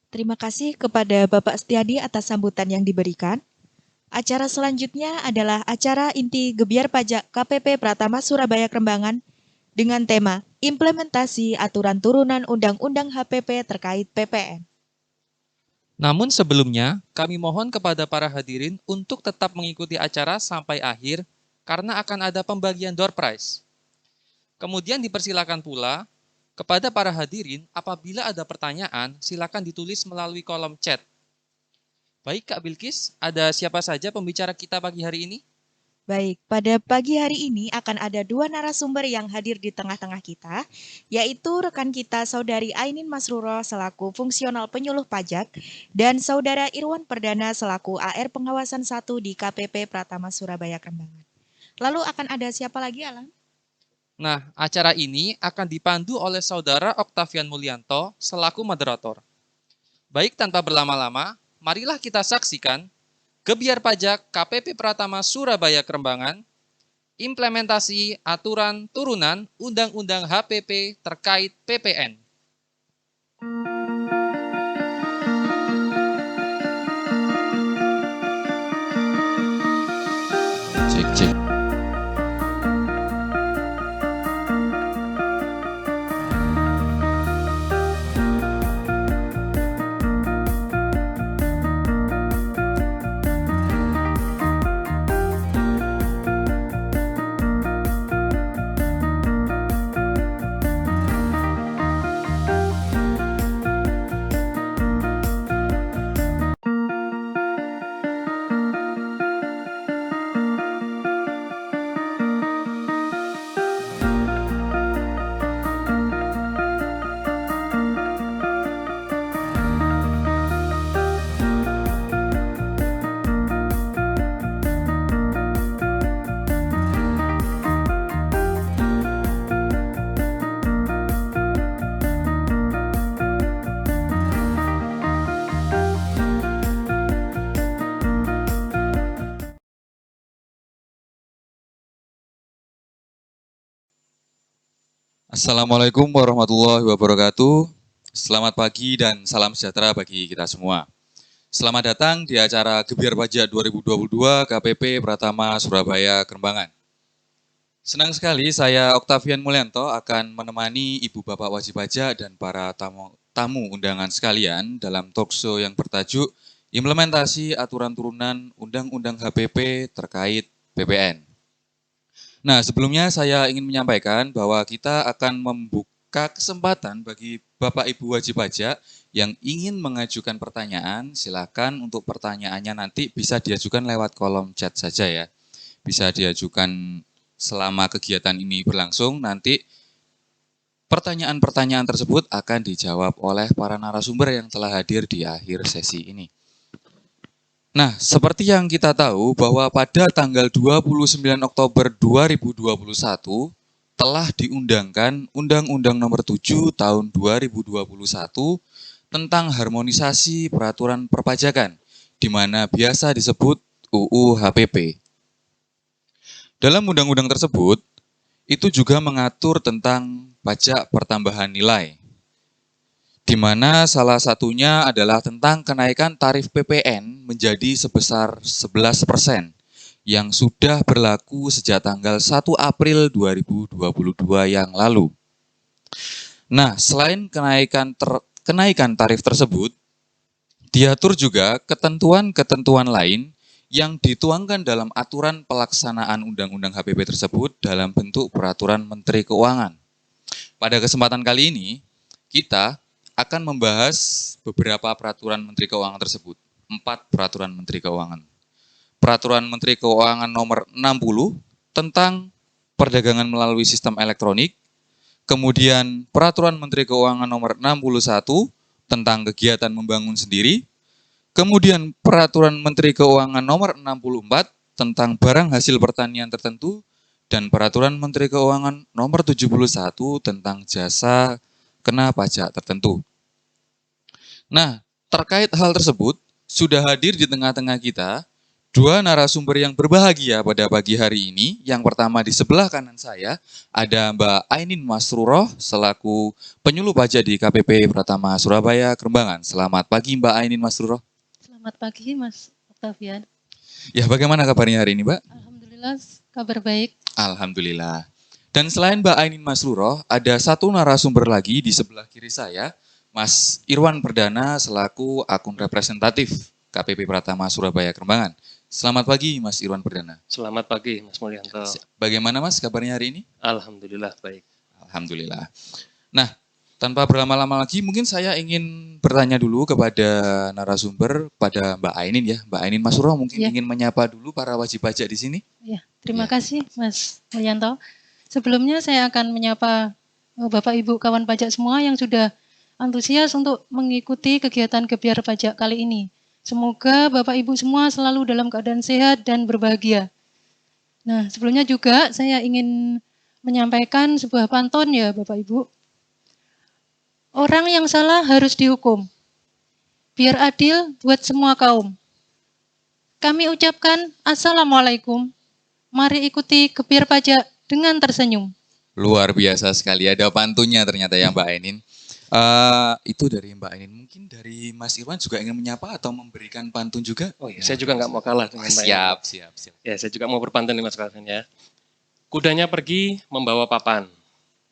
Terima kasih kepada Bapak Setiadi atas sambutan yang diberikan. Acara selanjutnya adalah acara inti Gebyar Pajak KPP Pratama Surabaya Krembangan dengan tema Implementasi Aturan Turunan Undang-Undang HPP terkait PPN. Namun sebelumnya, kami mohon kepada para hadirin untuk tetap mengikuti acara sampai akhir karena akan ada pembagian door prize. Kemudian dipersilakan pula kepada para hadirin apabila ada pertanyaan silakan ditulis melalui kolom chat. Baik Kak Bilkis, ada siapa saja pembicara kita pagi hari ini? Baik, pada pagi hari ini akan ada dua narasumber yang hadir di tengah-tengah kita, yaitu rekan kita Saudari Ainin Masruro selaku fungsional penyuluh pajak dan Saudara Irwan Perdana selaku AR Pengawasan 1 di KPP Pratama Surabaya Krembangan. Lalu akan ada siapa lagi, Alan? Nah, acara ini akan dipandu oleh Saudara Oktavian Mulyanto selaku moderator. Baik, tanpa berlama-lama, marilah kita saksikan Gebyar Pajak KPP Pratama Surabaya Krembangan, implementasi aturan turunan Undang-Undang HPP terkait PPN. Cek. Assalamualaikum warahmatullahi wabarakatuh. Selamat pagi dan salam sejahtera bagi kita semua. Selamat datang di acara Gebyar Pajak 2022 KPP Pratama Surabaya Krembangan. Senang sekali saya Oktavian Mulyanto akan menemani Ibu Bapak Wajib Pajak dan para tamu undangan sekalian dalam talkshow yang bertajuk Implementasi Aturan Turunan Undang-Undang HPP terkait PPN. Nah, sebelumnya saya ingin menyampaikan bahwa kita akan membuka kesempatan bagi Bapak Ibu Wajib Pajak yang ingin mengajukan pertanyaan. Silakan untuk pertanyaannya nanti bisa diajukan lewat kolom chat saja ya. Bisa diajukan selama kegiatan ini berlangsung. Nanti pertanyaan-pertanyaan tersebut akan dijawab oleh para narasumber yang telah hadir di akhir sesi ini. Nah, seperti yang kita tahu bahwa pada tanggal 29 Oktober 2021 telah diundangkan Undang-Undang Nomor 7 Tahun 2021 tentang harmonisasi peraturan perpajakan, di mana biasa disebut UU HPP. Dalam undang-undang tersebut, itu juga mengatur tentang pajak pertambahan nilai, di mana salah satunya adalah tentang kenaikan tarif PPN menjadi sebesar 11% yang sudah berlaku sejak tanggal 1 April 2022 yang lalu. Nah, selain kenaikan tarif tersebut, diatur juga ketentuan-ketentuan lain yang dituangkan dalam aturan pelaksanaan Undang-Undang HPP tersebut dalam bentuk peraturan Menteri Keuangan. Pada kesempatan kali ini, kita akan membahas beberapa peraturan Menteri Keuangan tersebut. 4 peraturan Menteri Keuangan. Peraturan Menteri Keuangan nomor 60 tentang perdagangan melalui sistem elektronik. Kemudian peraturan Menteri Keuangan nomor 61 tentang kegiatan membangun sendiri. Kemudian peraturan Menteri Keuangan nomor 64 tentang barang hasil pertanian tertentu. Dan peraturan Menteri Keuangan nomor 71 tentang jasa kena pajak tertentu. Nah, terkait hal tersebut, sudah hadir di tengah-tengah kita Dua narasumber yang berbahagia pada pagi hari ini. Yang pertama di sebelah kanan saya ada Mbak Ainin Masruroh selaku penyuluh pajak di KPP Pratama Surabaya Kerembangan. Selamat pagi Mbak Ainin Masruroh. Selamat pagi Mas Octavian. Ya, bagaimana kabarnya hari ini Mbak? Alhamdulillah kabar baik. Alhamdulillah. Dan selain Mbak Ainin Masruroh, ada satu narasumber lagi di sebelah kiri saya, Mas Irwan Perdana selaku akun representatif KPP Pratama Surabaya Kerembangan. Selamat pagi Mas Irwan Perdana. Selamat pagi Mas Mulyanto. Bagaimana Mas kabarnya hari ini? Alhamdulillah baik. Alhamdulillah. Nah, tanpa berlama-lama lagi mungkin saya ingin bertanya dulu kepada narasumber, pada Mbak Ainin ya. Mbak Ainin Masruroh mungkin ingin menyapa dulu para wajib pajak di sini. Ya, terima kasih Mas Mulyanto. Sebelumnya saya akan menyapa Bapak Ibu kawan pajak semua yang sudah antusias untuk mengikuti kegiatan Gebyar Pajak kali ini. Semoga Bapak Ibu semua selalu dalam keadaan sehat dan berbahagia. Nah, sebelumnya juga saya ingin menyampaikan sebuah pantun ya Bapak Ibu. Orang yang salah harus dihukum. Biar adil buat semua kaum. Kami ucapkan Assalamualaikum. Mari ikuti Gebyar Pajak dengan tersenyum. Luar biasa sekali, ada pantunnya ternyata ya Mbak Ainin. Itu dari Mbak Ainin. Mungkin dari Mas Irwan juga ingin menyapa atau memberikan pantun juga? Oh iya, saya juga nggak mau kalah dengan Mbak Siap. Ya, saya juga mau berpantun nih Mas Octavian ya. Kudanya pergi membawa papan,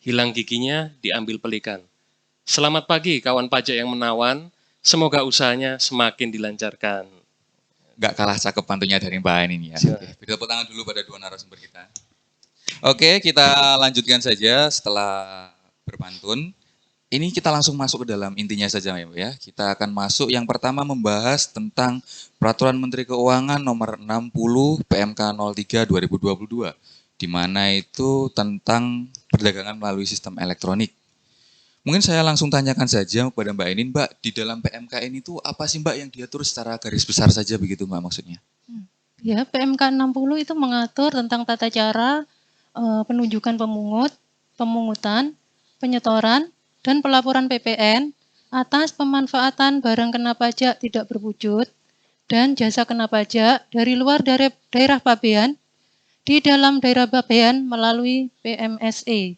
hilang giginya diambil pelikan. Selamat pagi kawan pajak yang menawan, semoga usahanya semakin dilancarkan. Nggak kalah cakep pantunnya dari Mbak Ainin ya. Oke, tepuk tangan dulu pada dua narasumber kita. Oke, kita lanjutkan saja setelah berpantun. Ini kita langsung masuk ke dalam intinya saja ya. Kita akan masuk yang pertama membahas tentang Peraturan Menteri Keuangan nomor 60 PMK 03 2022. Di mana itu tentang perdagangan melalui sistem elektronik. Mungkin saya langsung tanyakan saja kepada Mbak Ainin, Mbak, di dalam PMK ini tuh apa sih Mbak yang diatur secara garis besar saja begitu Mbak maksudnya? Ya, PMK 60 itu mengatur tentang tata cara penunjukan pemungut, pemungutan, penyetoran, dan pelaporan PPN atas pemanfaatan barang kena pajak tidak berwujud dan jasa kena pajak dari luar daerah pabean di dalam daerah pabean melalui PMSE.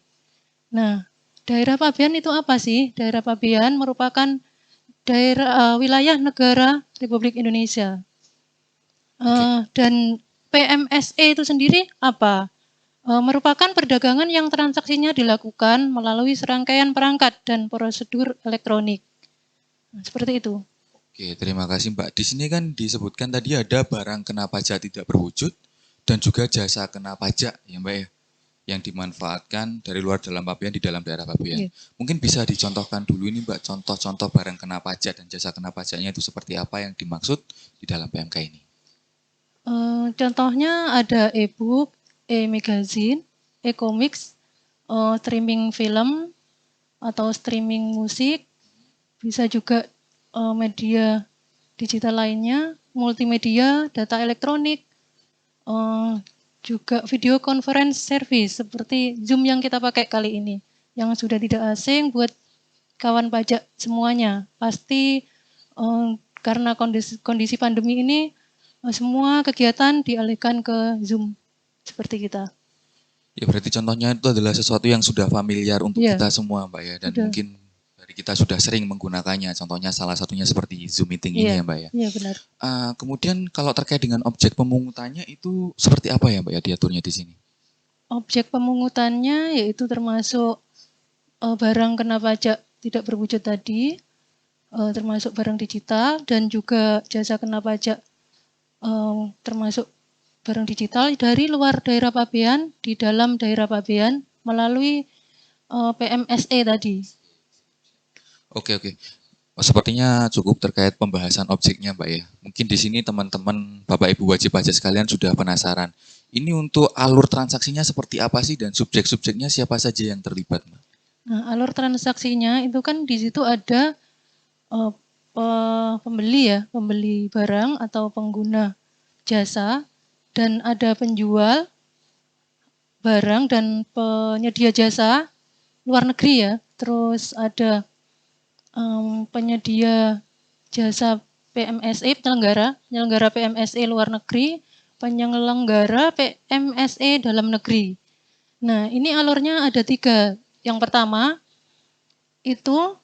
Nah, daerah pabean itu apa sih? Daerah pabean merupakan daerah wilayah negara Republik Indonesia. Dan PMSE itu sendiri apa? Merupakan perdagangan yang transaksinya dilakukan melalui serangkaian perangkat dan prosedur elektronik. Nah, seperti itu. Oke, terima kasih Mbak. Di sini kan disebutkan tadi ada barang kena pajak tidak berwujud dan juga jasa kena pajak ya Mbak ya, yang dimanfaatkan dari luar dalam pabean di dalam daerah pabean. Iya. Mungkin bisa dicontohkan dulu ini Mbak, contoh-contoh barang kena pajak dan jasa kena pajaknya itu seperti apa yang dimaksud di dalam PMK ini? Contohnya ada e-book, e-magazine, e-comics, streaming film atau streaming musik, bisa juga media digital lainnya, multimedia, data elektronik, juga video conference service seperti Zoom yang kita pakai kali ini, yang sudah tidak asing buat kawan pajak semuanya. Pasti karena kondisi pandemi ini, semua kegiatan dialihkan ke Zoom. Seperti kita. Ya berarti contohnya itu adalah sesuatu yang sudah familiar untuk kita semua Mbak ya. Dan mungkin dari kita sudah sering menggunakannya. Contohnya salah satunya seperti Zoom meeting ini ya Mbak ya. Iya benar. Kemudian kalau terkait dengan objek pemungutannya itu seperti apa ya Mbak ya diaturnya di sini? Objek pemungutannya yaitu termasuk barang kena pajak tidak berwujud tadi, termasuk barang digital dan juga jasa kena pajak termasuk barang digital dari luar daerah pabean di dalam daerah pabean melalui PMSE tadi. Oke. Sepertinya cukup terkait pembahasan objeknya Mbak ya. Mungkin di sini teman-teman Bapak Ibu wajib pajak sekalian sudah penasaran. Ini untuk alur transaksinya seperti apa sih dan subjek-subjeknya siapa saja yang terlibat Mbak? Nah, alur transaksinya itu kan di situ ada pembeli barang atau pengguna jasa, dan ada penjual barang dan penyedia jasa luar negeri ya. Terus ada penyedia jasa PMSE penyelenggara PMSE luar negeri, penyelenggara PMSE dalam negeri. Nah, ini alurnya ada 3. Yang pertama, itu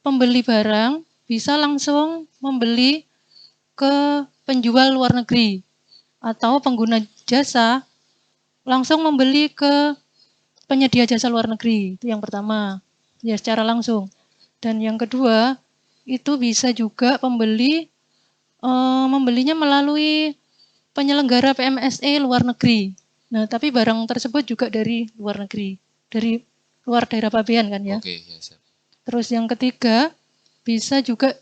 pembeli barang bisa langsung membeli ke penjual luar negeri, atau pengguna jasa langsung membeli ke penyedia jasa luar negeri. Itu yang pertama, ya secara langsung. Dan yang kedua, itu bisa juga pembeli membelinya melalui penyelenggara PMSE luar negeri. Nah, tapi barang tersebut juga dari luar negeri, dari luar daerah pabean kan ya. Oke, ya, siap. Terus yang ketiga, bisa juga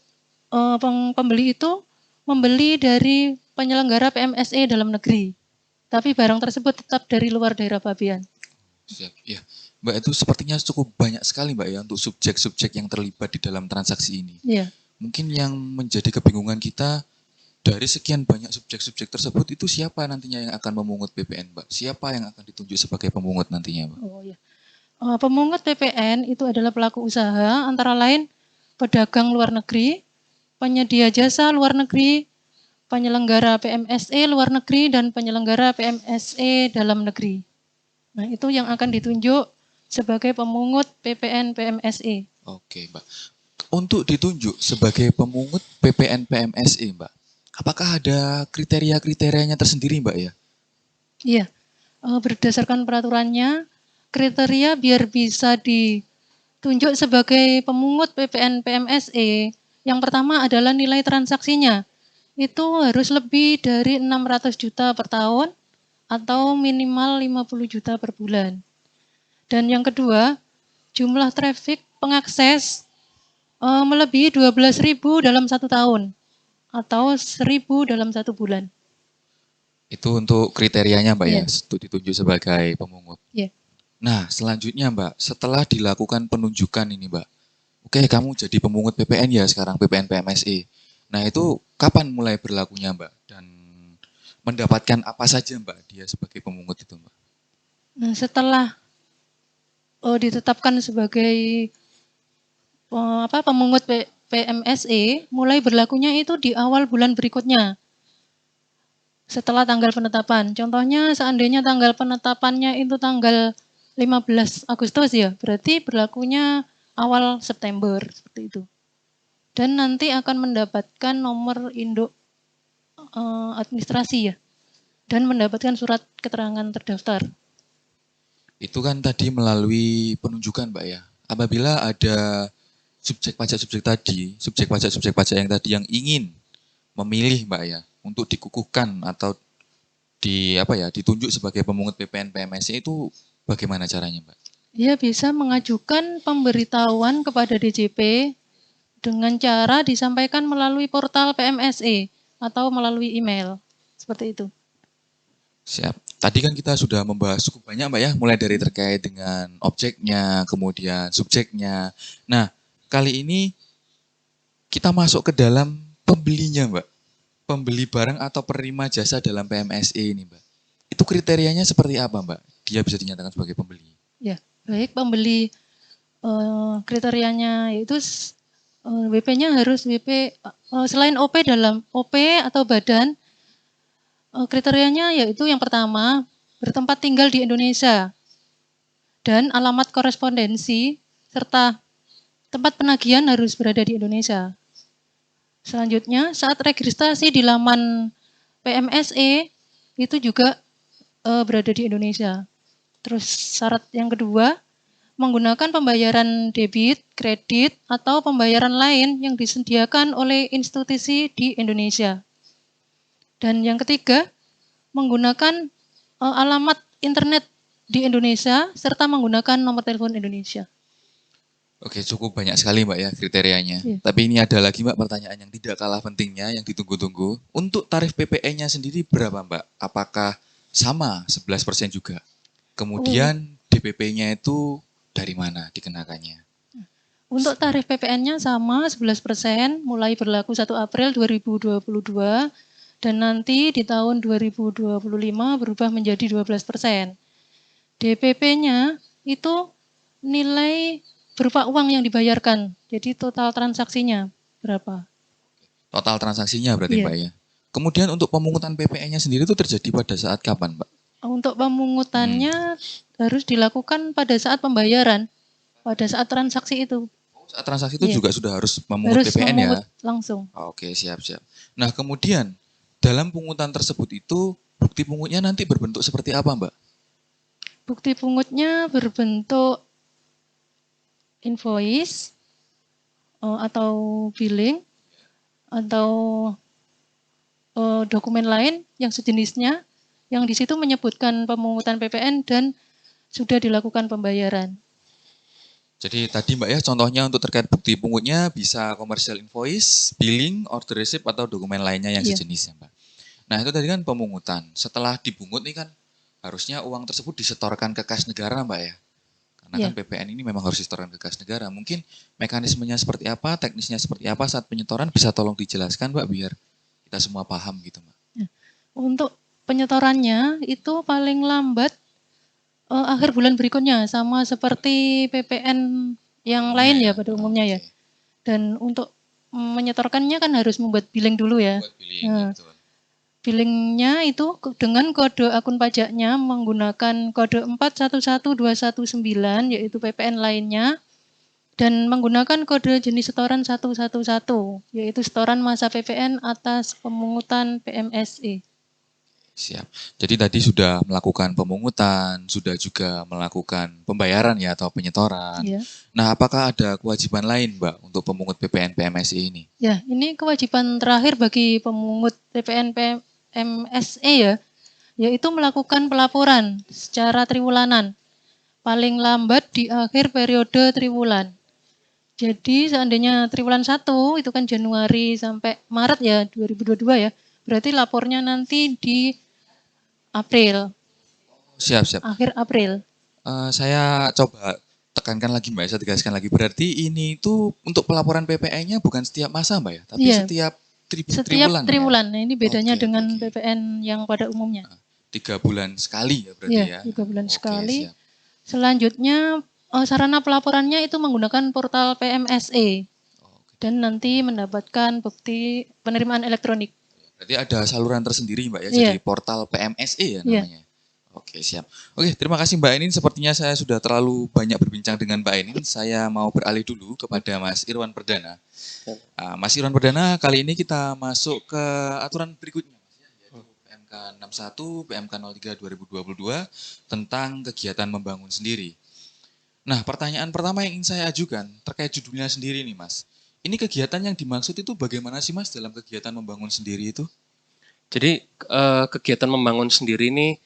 pembeli itu membeli dari penyelenggara PMSE dalam negeri, tapi barang tersebut tetap dari luar daerah pabean. Siap, ya. Mbak, itu sepertinya cukup banyak sekali Mbak ya untuk subjek-subjek yang terlibat di dalam transaksi ini. Iya. Mungkin yang menjadi kebingungan kita, dari sekian banyak subjek-subjek tersebut itu siapa nantinya yang akan memungut PPN Mbak? Siapa yang akan ditunjuk sebagai pemungut nantinya Mbak? Oh ya. Pemungut PPN itu adalah pelaku usaha antara lain pedagang luar negeri, penyedia jasa luar negeri, penyelenggara PMSE luar negeri, dan penyelenggara PMSE dalam negeri. Nah, itu yang akan ditunjuk sebagai pemungut PPN PMSE. Oke Mbak. Untuk ditunjuk sebagai pemungut PPN PMSE Mbak, apakah ada kriteria-kriterianya tersendiri Mbak ya? Iya, berdasarkan peraturannya, kriteria biar bisa ditunjuk sebagai pemungut PPN PMSE, yang pertama adalah nilai transaksinya. Itu harus lebih dari 600 juta per tahun atau minimal 50 juta per bulan. Dan yang kedua, jumlah traffic pengakses melebihi 12.000 dalam 1 tahun atau 1.000 dalam 1 bulan. Itu untuk kriterianya Mbak ya, Iya. untuk ditunjuk sebagai pemungut. Iya. Nah, selanjutnya Mbak, setelah dilakukan penunjukan ini Mbak, oke kamu jadi pemungut PPN ya sekarang, PPN PMSE. Nah, itu kapan mulai berlakunya Mbak? Dan mendapatkan apa saja Mbak dia sebagai pemungut itu Mbak? Nah, setelah ditetapkan sebagai pemungut PMSE, mulai berlakunya itu di awal bulan berikutnya setelah tanggal penetapan. Contohnya seandainya tanggal penetapannya itu tanggal 15 Agustus ya, berarti berlakunya awal September seperti itu. Dan nanti akan mendapatkan nomor induk administrasi ya, dan mendapatkan surat keterangan terdaftar. Itu kan tadi melalui penunjukan Mbak ya. Apabila ada subjek pajak yang tadi yang ingin memilih Mbak ya untuk dikukuhkan atau ditunjuk sebagai pemungut PPN PMSE, itu bagaimana caranya Mbak? Dia bisa mengajukan pemberitahuan kepada DJP dengan cara disampaikan melalui portal PMSE atau melalui email. Seperti itu. Siap. Tadi kan kita sudah membahas cukup banyak Mbak ya, mulai dari terkait dengan objeknya, kemudian subjeknya. Nah, kali ini kita masuk ke dalam pembelinya Mbak. Pembeli barang atau penerima jasa dalam PMSE ini Mbak. Itu kriterianya seperti apa Mbak? Dia bisa dinyatakan sebagai pembeli. Ya, baik, pembeli kriterianya yaitu WP-nya harus WP selain OP dalam OP atau badan. Kriterianya yaitu yang pertama, bertempat tinggal di Indonesia dan alamat korespondensi serta tempat penagihan harus berada di Indonesia. Selanjutnya, saat registrasi di laman PMSE itu juga berada di Indonesia. Terus syarat yang kedua, menggunakan pembayaran debit, kredit, atau pembayaran lain yang disediakan oleh institusi di Indonesia. Dan yang ketiga, menggunakan alamat internet di Indonesia serta menggunakan nomor telepon Indonesia. Oke, cukup banyak sekali Mbak ya kriterianya. Iya. Tapi ini ada lagi Mbak pertanyaan yang tidak kalah pentingnya, yang ditunggu-tunggu. Untuk tarif PPN-nya sendiri berapa Mbak? Apakah sama 11% juga? Kemudian DPP-nya itu dari mana dikenakannya? Untuk tarif PPN-nya sama 11%, mulai berlaku 1 April 2022, dan nanti di tahun 2025 berubah menjadi 12%. DPP-nya itu nilai berupa uang yang dibayarkan, jadi total transaksinya berapa? Total transaksinya berarti Iya. Mbak ya. Kemudian untuk pemungutan PPN-nya sendiri itu terjadi pada saat kapan Mbak? Untuk pemungutannya harus dilakukan pada saat pembayaran, pada saat transaksi itu. Saat transaksi itu Iya. juga sudah harus memungut Harus PPN ya? memungut langsung. Oke, siap-siap. Nah, kemudian dalam pungutan tersebut itu bukti pungutnya nanti berbentuk seperti apa, Mbak? Bukti pungutnya berbentuk invoice atau billing atau dokumen lain yang sejenisnya yang di situ menyebutkan pemungutan PPN dan sudah dilakukan pembayaran. Jadi tadi Mbak ya contohnya untuk terkait bukti pungutnya bisa commercial invoice, billing, order receipt atau dokumen lainnya yang Iya. sejenis ya Mbak. Nah itu tadi kan pemungutan. Setelah dibungut nih kan harusnya uang tersebut disetorkan ke kas negara Mbak ya. Karena Iya. kan PPN ini memang harus disetorkan ke kas negara. Mungkin mekanismenya seperti apa, teknisnya seperti apa saat penyetoran bisa tolong dijelaskan Mbak biar kita semua paham gitu Mbak. Untuk penyetorannya itu paling lambat akhir bulan berikutnya, sama seperti PPN yang lain ya pada umumnya ya. Dan untuk menyetorkannya kan harus membuat billing dulu ya. Nah, billingnya itu dengan kode akun pajaknya menggunakan kode 411219 yaitu PPN lainnya, dan menggunakan kode jenis setoran 111 yaitu setoran masa PPN atas pemungutan PMSE. Siap. Jadi tadi sudah melakukan pemungutan, sudah juga melakukan pembayaran ya atau penyetoran. Iya. Nah, apakah ada kewajiban lain, Mbak, untuk pemungut PPN PMSI ini? Ya, ini kewajiban terakhir bagi pemungut PPN PMSE ya, yaitu melakukan pelaporan secara triwulanan, paling lambat di akhir periode triwulan. Jadi seandainya triwulan 1 itu kan Januari sampai Maret ya 2022 ya, berarti lapornya nanti di April, Siap. akhir April. Saya coba tekankan lagi Mbak, saya tegaskan lagi. Berarti ini itu untuk pelaporan PPN-nya bukan setiap masa Mbak ya, tapi Iya. setiap Setiap triwulan. triwulan. Nah, ini bedanya dengan PPN yang pada umumnya. 3 bulan sekali ya berarti Iya, ya. 3 bulan sekali. siap. Selanjutnya sarana pelaporannya itu menggunakan portal PMSE dan nanti mendapatkan bukti penerimaan elektronik. Berarti ada saluran tersendiri Mbak ya, Iya. jadi portal PMSE ya Iya. namanya. Oke, siap. Oke, terima kasih Mbak Enin. Sepertinya saya sudah terlalu banyak berbincang dengan Mbak Enin. Saya mau beralih dulu kepada Mas Irwan Perdana. Mas Irwan Perdana, kali ini kita masuk ke aturan berikutnya, Mas, ya, yaitu PMK 61, PMK 03 2022 tentang kegiatan membangun sendiri. Nah, pertanyaan pertama yang ingin saya ajukan terkait judulnya sendiri nih, Mas. Ini kegiatan yang dimaksud itu bagaimana sih, Mas, dalam kegiatan membangun sendiri itu? Jadi kegiatan membangun sendiri ini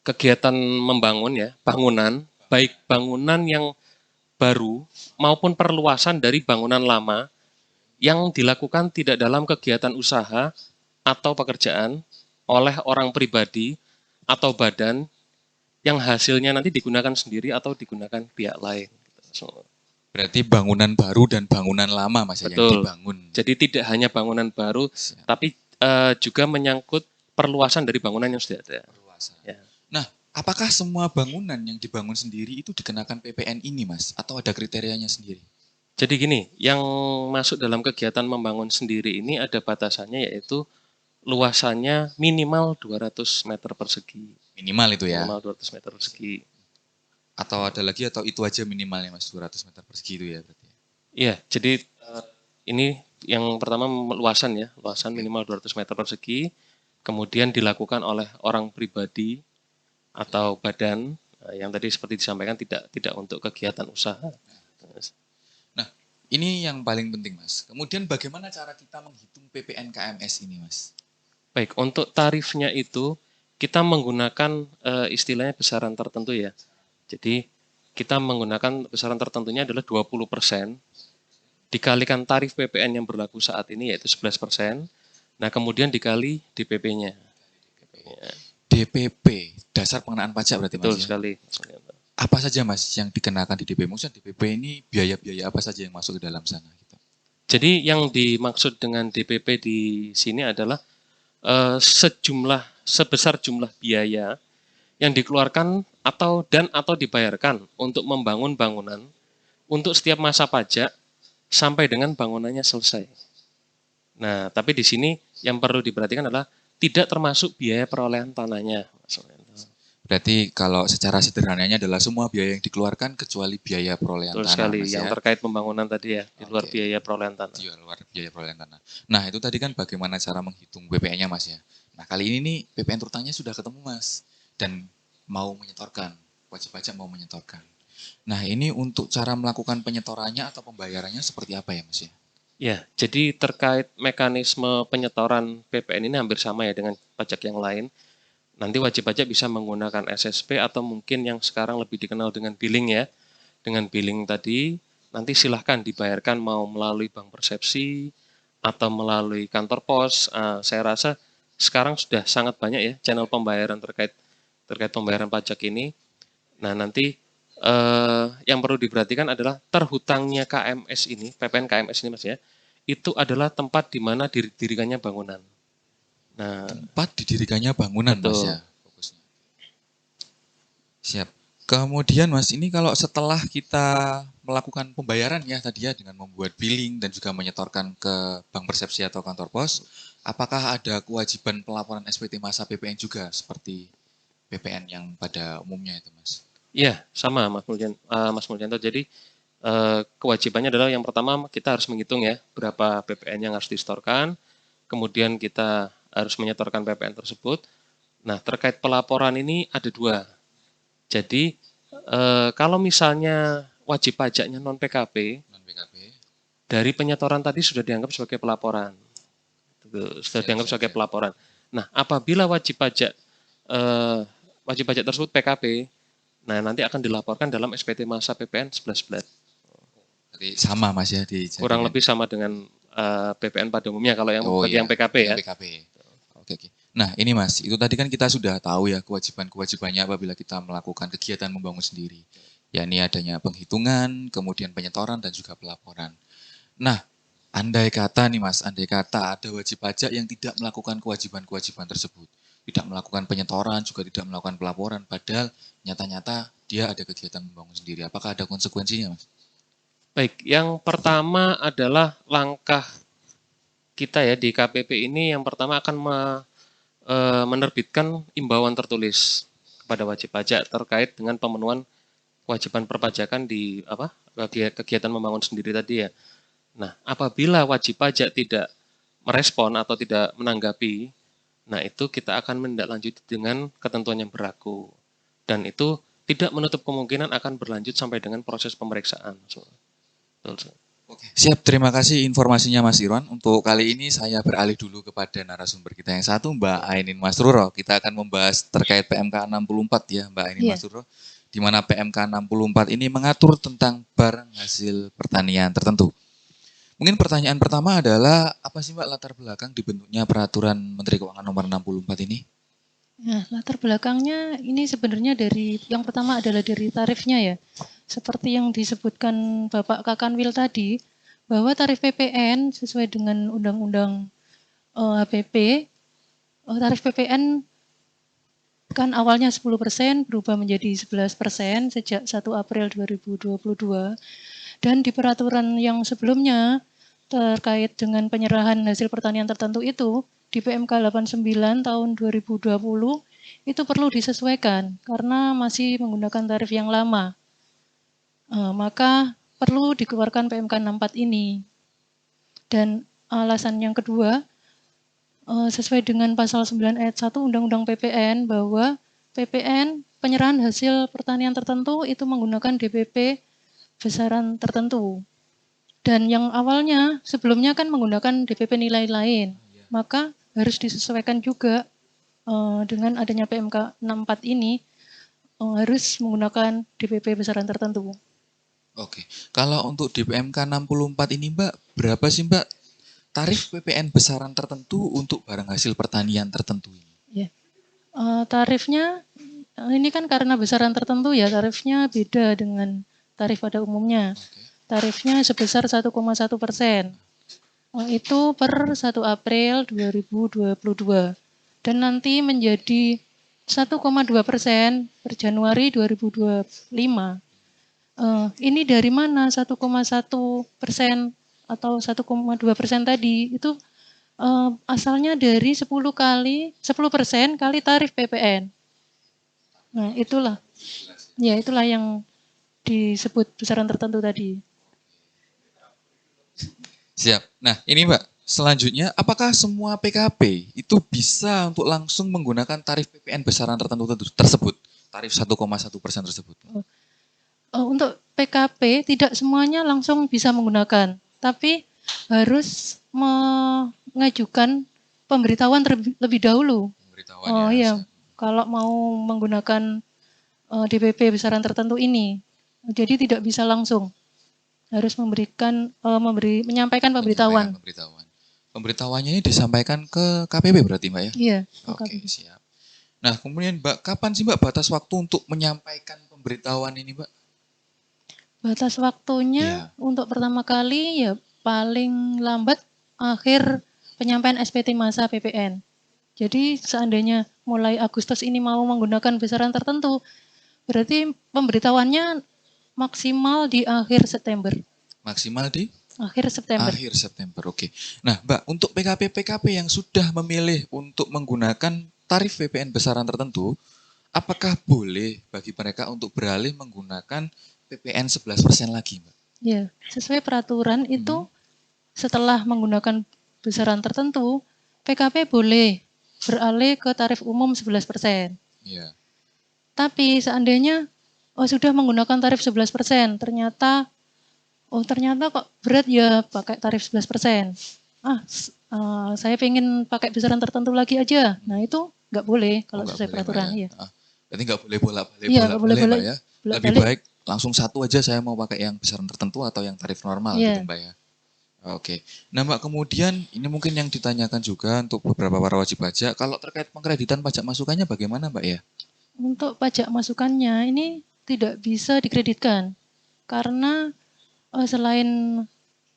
kegiatan membangun ya, bangunan, baik bangunan yang baru maupun perluasan dari bangunan lama yang dilakukan tidak dalam kegiatan usaha atau pekerjaan oleh orang pribadi atau badan yang hasilnya nanti digunakan sendiri atau digunakan pihak lain. Berarti bangunan baru dan bangunan lama, Mas, ya, yang Betul. dibangun. Jadi tidak hanya bangunan baru, tapi juga menyangkut perluasan dari bangunan yang sudah ada. Ya. Nah, apakah semua bangunan yang dibangun sendiri itu dikenakan PPN ini, Mas? Atau ada kriterianya sendiri? Jadi gini, yang masuk dalam kegiatan membangun sendiri ini ada batasannya, yaitu luasannya minimal 200 meter persegi. Minimal itu ya? Minimal 200 meter persegi. Atau ada lagi atau itu aja minimalnya, Mas, 200 meter persegi itu ya berarti? Iya, jadi ini yang pertama luasan ya, luasan minimal 200 meter persegi, kemudian dilakukan oleh orang pribadi atau badan yang tadi seperti disampaikan tidak untuk kegiatan usaha. Nah, ini yang paling penting, Mas. Kemudian bagaimana cara kita menghitung PPN KMS ini, Mas? Baik, untuk tarifnya itu kita menggunakan istilahnya besaran tertentu ya. Jadi kita menggunakan besaran tertentunya adalah 20% dikalikan tarif PPN yang berlaku saat ini yaitu 11%. Nah, kemudian dikali DPP-nya. DPP, dasar pengenaan pajak berarti, Betul Mas? Ya? sekali. Apa saja, Mas, yang dikenakan di DPP? Maksudnya DPP ini biaya-biaya apa saja yang masuk ke dalam sana? Gitu. Jadi yang dimaksud dengan DPP di sini adalah sebesar jumlah biaya yang dikeluarkan atau dibayarkan untuk membangun bangunan untuk setiap masa pajak sampai dengan bangunannya selesai. Nah, tapi di sini yang perlu diperhatikan adalah tidak termasuk biaya perolehan tanahnya. Berarti kalau secara sederhananya adalah semua biaya yang dikeluarkan kecuali biaya perolehan Betul tanah, sekali, Mas, yang ya? terkait pembangunan tadi ya, di luar biaya perolehan tanah. Di luar biaya perolehan tanah. Nah, itu tadi kan bagaimana cara menghitung PPN-nya, Mas, ya. Nah, kali ini nih PPN terutangnya sudah ketemu, Mas, dan mau menyetorkan, wajib pajak mau menyetorkan. Nah, ini untuk cara melakukan penyetorannya atau pembayarannya seperti apa ya, Mas, ya? Ya, jadi terkait mekanisme penyetoran PPN ini hampir sama ya dengan pajak yang lain. Nanti wajib pajak bisa menggunakan SSP atau mungkin yang sekarang lebih dikenal dengan billing ya. Dengan billing tadi, nanti silahkan dibayarkan mau melalui bank persepsi atau melalui kantor pos. Saya rasa sekarang sudah sangat banyak ya channel pembayaran terkait pembayaran pajak ini. Nah, nanti yang perlu diperhatikan adalah terhutangnya KMS ini, PPN KMS ini Mas ya, itu adalah tempat di mana didirikannya bangunan. Nah, tempat didirikannya bangunan, betul. Mas ya. Fokusnya. Siap. Kemudian Mas, ini kalau setelah kita melakukan pembayaran ya tadi ya dengan membuat billing dan juga menyetorkan ke bank persepsi atau kantor pos, apakah ada kewajiban pelaporan SPT masa PPN juga seperti PPN yang pada umumnya itu, Mas? Iya, sama Mas Mulyanto. Jadi kewajibannya adalah yang pertama kita harus menghitung ya berapa PPN yang harus disetorkan, kemudian kita harus menyetorkan PPN tersebut. Nah, terkait pelaporan ini ada dua. Jadi, kalau misalnya wajib pajaknya non-PKP, dari penyetoran tadi sudah dianggap sebagai pelaporan. Sudah dianggap sebagai pelaporan. Nah, apabila wajib pajak tersebut PKP, nah nanti akan dilaporkan dalam SPT masa PPN 11-11. Jadi sama Mas ya? Kurang lebih sama dengan PPN pada umumnya kalau yang bagi yang PKP ya. PKP. Oke. Nah ini Mas, itu tadi kan kita sudah tahu ya kewajiban-kewajibannya apabila kita melakukan kegiatan membangun sendiri. Yakni adanya penghitungan, kemudian penyetoran dan juga pelaporan. Nah, andai kata nih Mas, ada wajib pajak yang tidak melakukan kewajiban-kewajiban tersebut. Tidak melakukan penyetoran, juga tidak melakukan pelaporan, padahal nyata-nyata dia ada kegiatan membangun sendiri. Apakah ada konsekuensinya Mas? Baik, yang pertama adalah langkah kita ya di KPP ini yang pertama akan menerbitkan imbauan tertulis kepada wajib pajak terkait dengan pemenuhan kewajiban perpajakan di kegiatan membangun sendiri tadi ya. Nah, apabila wajib pajak tidak merespon atau tidak menanggapi, nah itu kita akan menindaklanjuti dengan ketentuan yang berlaku. Dan itu tidak menutup kemungkinan akan berlanjut sampai dengan proses pemeriksaan. Oke, siap, terima kasih informasinya Mas Irwan. Untuk kali ini saya beralih dulu kepada narasumber kita yang satu, Mbak Ainin Masruro. Kita akan membahas terkait PMK 64 ya, Mbak Ainin Masruro. Di mana PMK 64 ini mengatur tentang barang hasil pertanian tertentu. Mungkin pertanyaan pertama adalah, apa sih Mbak latar belakang dibentuknya Peraturan Menteri Keuangan Nomor 64 ini? Nah, latar belakangnya ini sebenarnya yang pertama adalah dari tarifnya ya. Seperti yang disebutkan Bapak Kakanwil tadi, bahwa tarif PPN sesuai dengan Undang-Undang HPP, tarif PPN kan awalnya 10% berubah menjadi 11% sejak 1 April 2022. Dan di peraturan yang sebelumnya terkait dengan penyerahan hasil pertanian tertentu itu, di PMK 89 tahun 2020 itu perlu disesuaikan karena masih menggunakan tarif yang lama. Maka perlu dikeluarkan PMK 64 ini. Dan alasan yang kedua, sesuai dengan pasal 9 ayat 1 Undang-Undang PPN bahwa PPN penyerahan hasil pertanian tertentu itu menggunakan DPP besaran tertentu. Dan yang awalnya sebelumnya kan menggunakan DPP nilai lain. Maka harus disesuaikan juga dengan adanya PMK 64 ini harus menggunakan DPP besaran tertentu. Oke, kalau untuk di PMK 64 ini Mbak, berapa sih Mbak tarif PPN besaran tertentu untuk barang hasil pertanian tertentu ini? Ya. Tarifnya ini kan karena besaran tertentu ya, tarifnya beda dengan tarif pada umumnya. Tarifnya sebesar 1,1%. Itu per 1 April 2022. Dan nanti menjadi 1,2% per Januari 2025. Ini dari mana 1,1% atau 1,2% tadi? Itu asalnya dari 10% kali tarif PPN. Nah, itulah. Ya, itulah yang disebut besaran tertentu tadi. Siap. Nah, ini Mbak, selanjutnya apakah semua PKP itu bisa untuk langsung menggunakan tarif PPN besaran tertentu tersebut? Tarif 1,1% tersebut. Untuk PKP tidak semuanya langsung bisa menggunakan, tapi harus mengajukan pemberitahuan terlebih dahulu. Oh iya, kalau mau menggunakan DPP besaran tertentu ini, jadi tidak bisa langsung, harus menyampaikan pemberitahuan. Pemberitahuannya ini disampaikan ke KPP berarti Mbak ya? Iya. Oke, siap. Nah, kemudian Mbak, kapan sih Mbak batas waktu untuk menyampaikan pemberitahuan ini Mbak? Batas waktunya untuk pertama kali ya paling lambat akhir penyampaian SPT masa PPN. Jadi seandainya mulai Agustus ini mau menggunakan besaran tertentu, berarti pemberitahuannya maksimal di akhir September. Maksimal di? Akhir September. Akhir September, oke. Nah Mbak, untuk PKP-PKP yang sudah memilih untuk menggunakan tarif PPN besaran tertentu, apakah boleh bagi mereka untuk beralih menggunakan PPN 11% lagi Mbak? Ya, sesuai peraturan itu setelah menggunakan besaran tertentu, PKP boleh beralih ke tarif umum 11%. Iya. Tapi seandainya sudah menggunakan tarif 11%, ternyata kok berat ya pakai tarif 11%. Saya pengen pakai besaran tertentu lagi aja. Nah, itu nggak boleh kalau sesuai peraturan. Ya. Iya. Berarti nggak boleh bolak-balik Mbak ya. Lebih baik langsung satu aja saya mau pakai yang besaran tertentu atau yang tarif normal gitu Mbak ya. Oke. Nah Mbak, kemudian ini mungkin yang ditanyakan juga untuk beberapa para wajib pajak, kalau terkait pengkreditan pajak masukannya bagaimana Mbak ya? Untuk pajak masukannya ini tidak bisa dikreditkan karena selain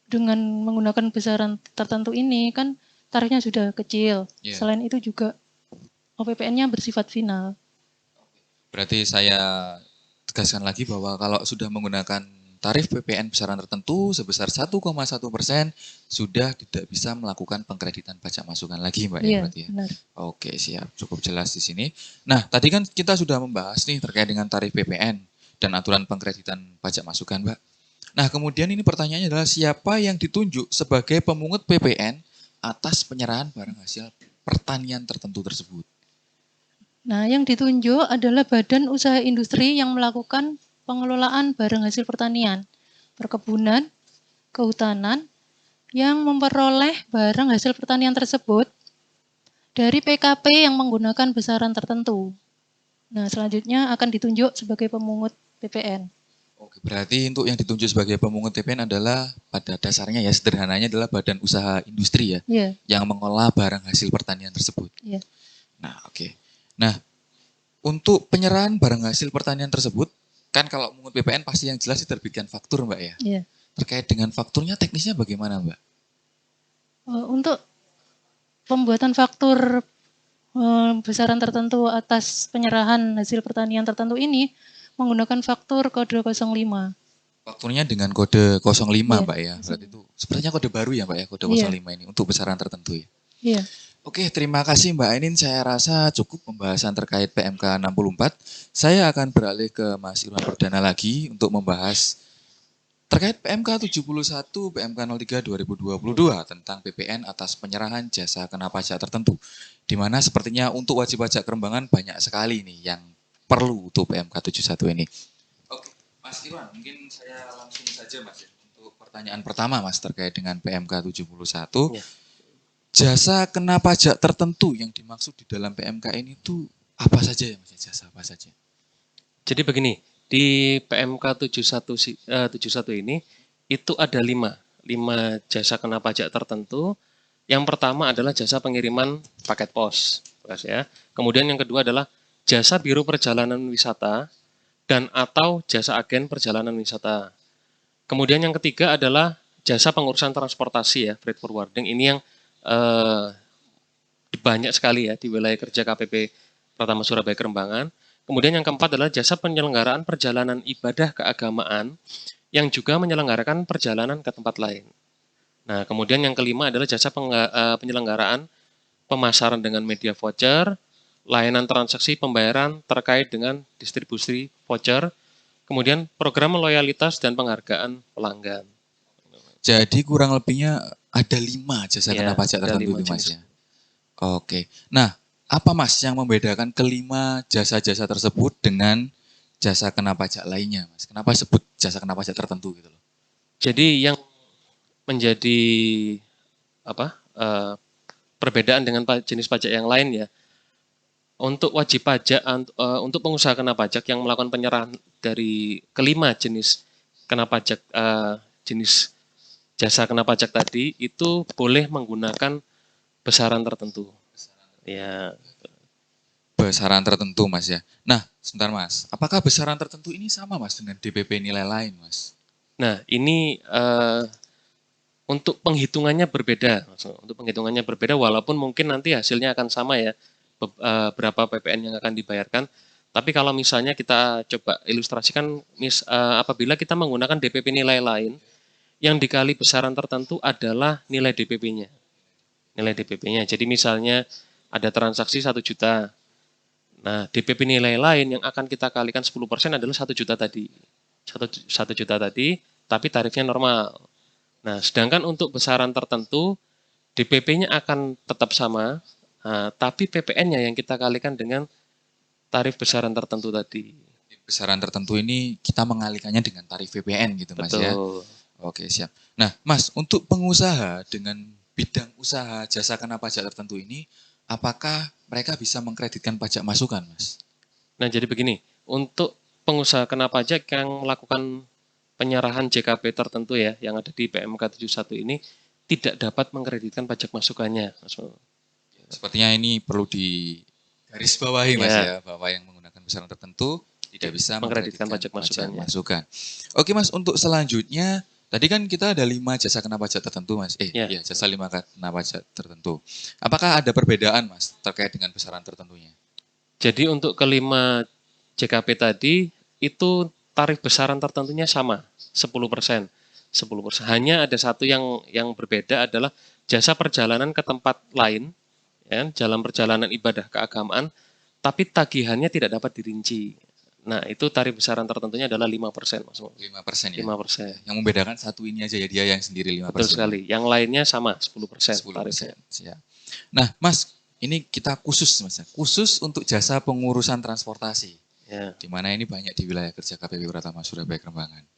dengan menggunakan besaran tertentu ini kan tarifnya sudah kecil. Selain itu juga OPPN-nya bersifat final. Berarti saya tegaskan lagi bahwa kalau sudah menggunakan tarif PPN besaran tertentu sebesar 1,1% sudah tidak bisa melakukan pengkreditan pajak masukan lagi Mbak ya berarti ya. Benar. Oke, siap, cukup jelas di sini. Nah, tadi kan kita sudah membahas nih terkait dengan tarif PPN dan aturan pengkreditan pajak masukan Mbak. Nah, kemudian ini pertanyaannya adalah siapa yang ditunjuk sebagai pemungut PPN atas penyerahan barang hasil pertanian tertentu tersebut? Nah, yang ditunjuk adalah badan usaha industri yang melakukan pengelolaan barang hasil pertanian, perkebunan, kehutanan, yang memperoleh barang hasil pertanian tersebut dari PKP yang menggunakan besaran tertentu. Nah, selanjutnya akan ditunjuk sebagai pemungut PPN. Oke, berarti untuk yang ditunjuk sebagai pemungut PPN adalah pada dasarnya ya sederhananya adalah badan usaha industri ya, yang mengolah barang hasil pertanian tersebut. Nah, oke. Nah, untuk penyerahan barang hasil pertanian tersebut, kan kalau mengut PPN pasti yang jelas diterbitkan faktur Mbak ya. Terkait dengan fakturnya teknisnya bagaimana Mbak? Untuk pembuatan faktur besaran tertentu atas penyerahan hasil pertanian tertentu ini menggunakan faktur kode 05. Fakturnya dengan kode 05 Mbak ya. Berarti itu sepertinya kode baru ya Mbak ya, kode 05 ini untuk besaran tertentu ya. Iya. Oke, terima kasih Mbak Ainin. Saya rasa cukup pembahasan terkait PMK 64. Saya akan beralih ke Mas Irwan Perdana lagi untuk membahas terkait PMK 71, PMK 03 2022 tentang PPN atas penyerahan jasa kena pajak tertentu. Di mana sepertinya untuk wajib pajak Kerembangan banyak sekali nih yang perlu untuk PMK 71 ini. Oke, Mas Irwan, mungkin saya langsung saja Mas ya, untuk pertanyaan pertama Mas terkait dengan PMK 71. Jasa kena pajak tertentu yang dimaksud di dalam PMK ini itu apa saja ya Mas? Jasa apa saja? Jadi begini, di PMK 71 ini itu ada 5 jasa kena pajak tertentu. Yang pertama adalah jasa pengiriman paket pos, ya. Kemudian yang kedua adalah jasa biro perjalanan wisata dan atau jasa agen perjalanan wisata. Kemudian yang ketiga adalah jasa pengurusan transportasi ya, freight forwarding. Ini yang banyak sekali ya di wilayah kerja KPP Pratama Surabaya Kerembangan. Kemudian yang keempat adalah jasa penyelenggaraan perjalanan ibadah keagamaan yang juga menyelenggarakan perjalanan ke tempat lain. Nah, kemudian yang kelima adalah jasa penyelenggaraan pemasaran dengan media voucher, layanan transaksi pembayaran terkait dengan distribusi voucher, kemudian program loyalitas dan penghargaan pelanggan. Jadi kurang lebihnya ada 5 jasa Ya, kena pajak ada tertentu 5 itu Mas jenis. ya. Oke. Nah, apa Mas yang membedakan kelima jasa-jasa tersebut dengan jasa kena pajak lainnya, Mas? Kenapa sebut jasa kena pajak tertentu gitu loh? Jadi yang menjadi perbedaan dengan jenis pajak yang lain ya, untuk wajib pajak, untuk pengusaha kena pajak yang melakukan penyerahan dari kelima jenis kena pajak, jenis jasa kena pajak tadi, itu boleh menggunakan besaran tertentu. Ya. Besaran tertentu Mas ya. Nah, sebentar Mas, apakah besaran tertentu ini sama Mas dengan DPP nilai lain Mas? Nah, ini untuk penghitungannya berbeda. Untuk penghitungannya berbeda, walaupun mungkin nanti hasilnya akan sama ya, berapa PPN yang akan dibayarkan. Tapi kalau misalnya kita coba ilustrasikan, apabila kita menggunakan DPP nilai lain, yang dikali besaran tertentu adalah nilai DPP-nya. Nilai DPP-nya. Jadi misalnya ada transaksi 1 juta. Nah, DPP nilai lain yang akan kita kalikan 10% adalah 1 juta tadi. 1 juta tadi, tapi tarifnya normal. Nah, sedangkan untuk besaran tertentu, DPP-nya akan tetap sama, tapi PPN-nya yang kita kalikan dengan tarif besaran tertentu tadi. Besaran tertentu ini kita mengalikannya dengan tarif PPN gitu Mas ya. Betul. Oke, siap. Nah, Mas, untuk pengusaha dengan bidang usaha jasa kena pajak tertentu ini, apakah mereka bisa mengkreditkan pajak masukan, Mas? Nah, jadi begini, untuk pengusaha kena pajak yang melakukan penyerahan JKP tertentu ya, yang ada di PMK 71 ini, tidak dapat mengkreditkan pajak masukannya. Sepertinya ini perlu digarisbawahi Mas Ya. ya, bahwa yang menggunakan besaran tertentu tidak bisa Mengkreditkan mengkreditkan pajak masukan. Oke Mas, untuk selanjutnya, tadi kan kita ada 5 jasa kena pajak tertentu Mas. Iya, jasa 5 kena pajak tertentu. Apakah ada perbedaan Mas terkait dengan besaran tertentunya? Jadi untuk kelima JKP tadi, itu tarif besaran tertentunya sama, 10%. 10%. Hanya ada satu yang berbeda adalah jasa perjalanan ke tempat lain, ya, dalam perjalanan ibadah keagamaan, tapi tagihannya tidak dapat dirinci. Nah, itu tarif besaran tertentunya adalah 5%. 5% ya? 5%. Yang membedakan satu ini aja ya, dia yang sendiri 5%. Betul sekali. Yang lainnya sama, 10%. 10%. Siap. Nah, Mas, ini kita khusus Mas, khusus untuk jasa pengurusan transportasi. Ya. Di mana ini banyak di wilayah kerja KPP Pratama Surabaya Kerembangan.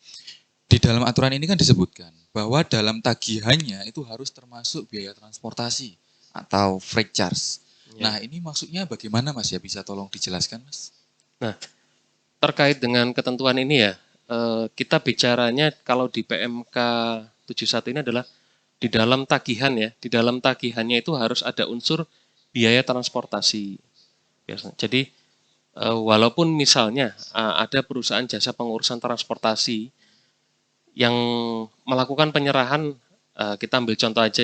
Di dalam aturan ini kan disebutkan bahwa dalam tagihannya itu harus termasuk biaya transportasi atau freight charge. Ya. Nah, ini maksudnya bagaimana Mas ya? Bisa tolong dijelaskan Mas? Nah, terkait dengan ketentuan ini ya, kita bicaranya kalau di PMK 71 ini adalah di dalam tagihan ya, di dalam tagihannya itu harus ada unsur biaya transportasi. Biasanya. Jadi walaupun misalnya ada perusahaan jasa pengurusan transportasi yang melakukan penyerahan, kita ambil contoh aja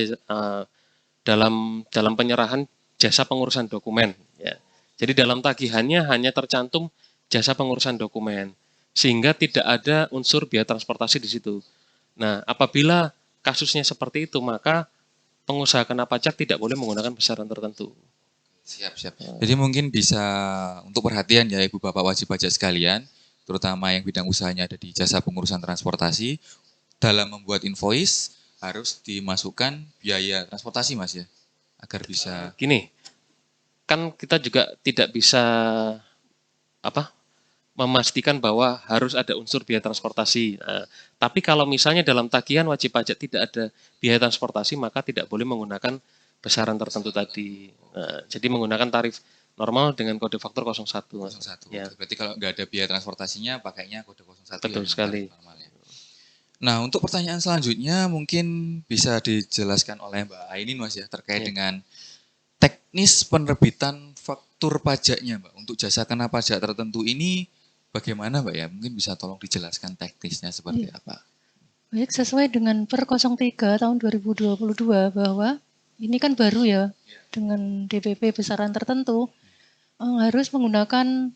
dalam penyerahan jasa pengurusan dokumen. Ya. Jadi dalam tagihannya hanya tercantum jasa pengurusan dokumen, sehingga tidak ada unsur biaya transportasi di situ. Nah, apabila kasusnya seperti itu, maka pengusaha kena pajak tidak boleh menggunakan besaran tertentu. Siap. Jadi mungkin bisa untuk perhatian ya Ibu Bapak wajib pajak sekalian, terutama yang bidang usahanya ada di jasa pengurusan transportasi, dalam membuat invoice harus dimasukkan biaya transportasi Mas ya, agar bisa. Gini, kan kita juga tidak bisa memastikan bahwa harus ada unsur biaya transportasi. Nah, tapi kalau misalnya dalam tagihan wajib pajak tidak ada biaya transportasi, maka tidak boleh menggunakan besaran tertentu tadi. Nah, jadi menggunakan tarif normal dengan kode faktur 01. 01. Ya. Berarti kalau nggak ada biaya transportasinya, pakainya kode 01. Betul ya, sekali. Ya. Nah, untuk pertanyaan selanjutnya mungkin bisa dijelaskan oleh Mbak Ainin Mas ya, terkait dengan teknis penerbitan faktur pajaknya Mbak. Untuk jasa kena pajak tertentu ini bagaimana Mbak ya? Mungkin bisa tolong dijelaskan teknisnya seperti apa? Baik, sesuai dengan Per 03 tahun 2022 bahwa ini kan baru ya, dengan DPP besaran tertentu harus menggunakan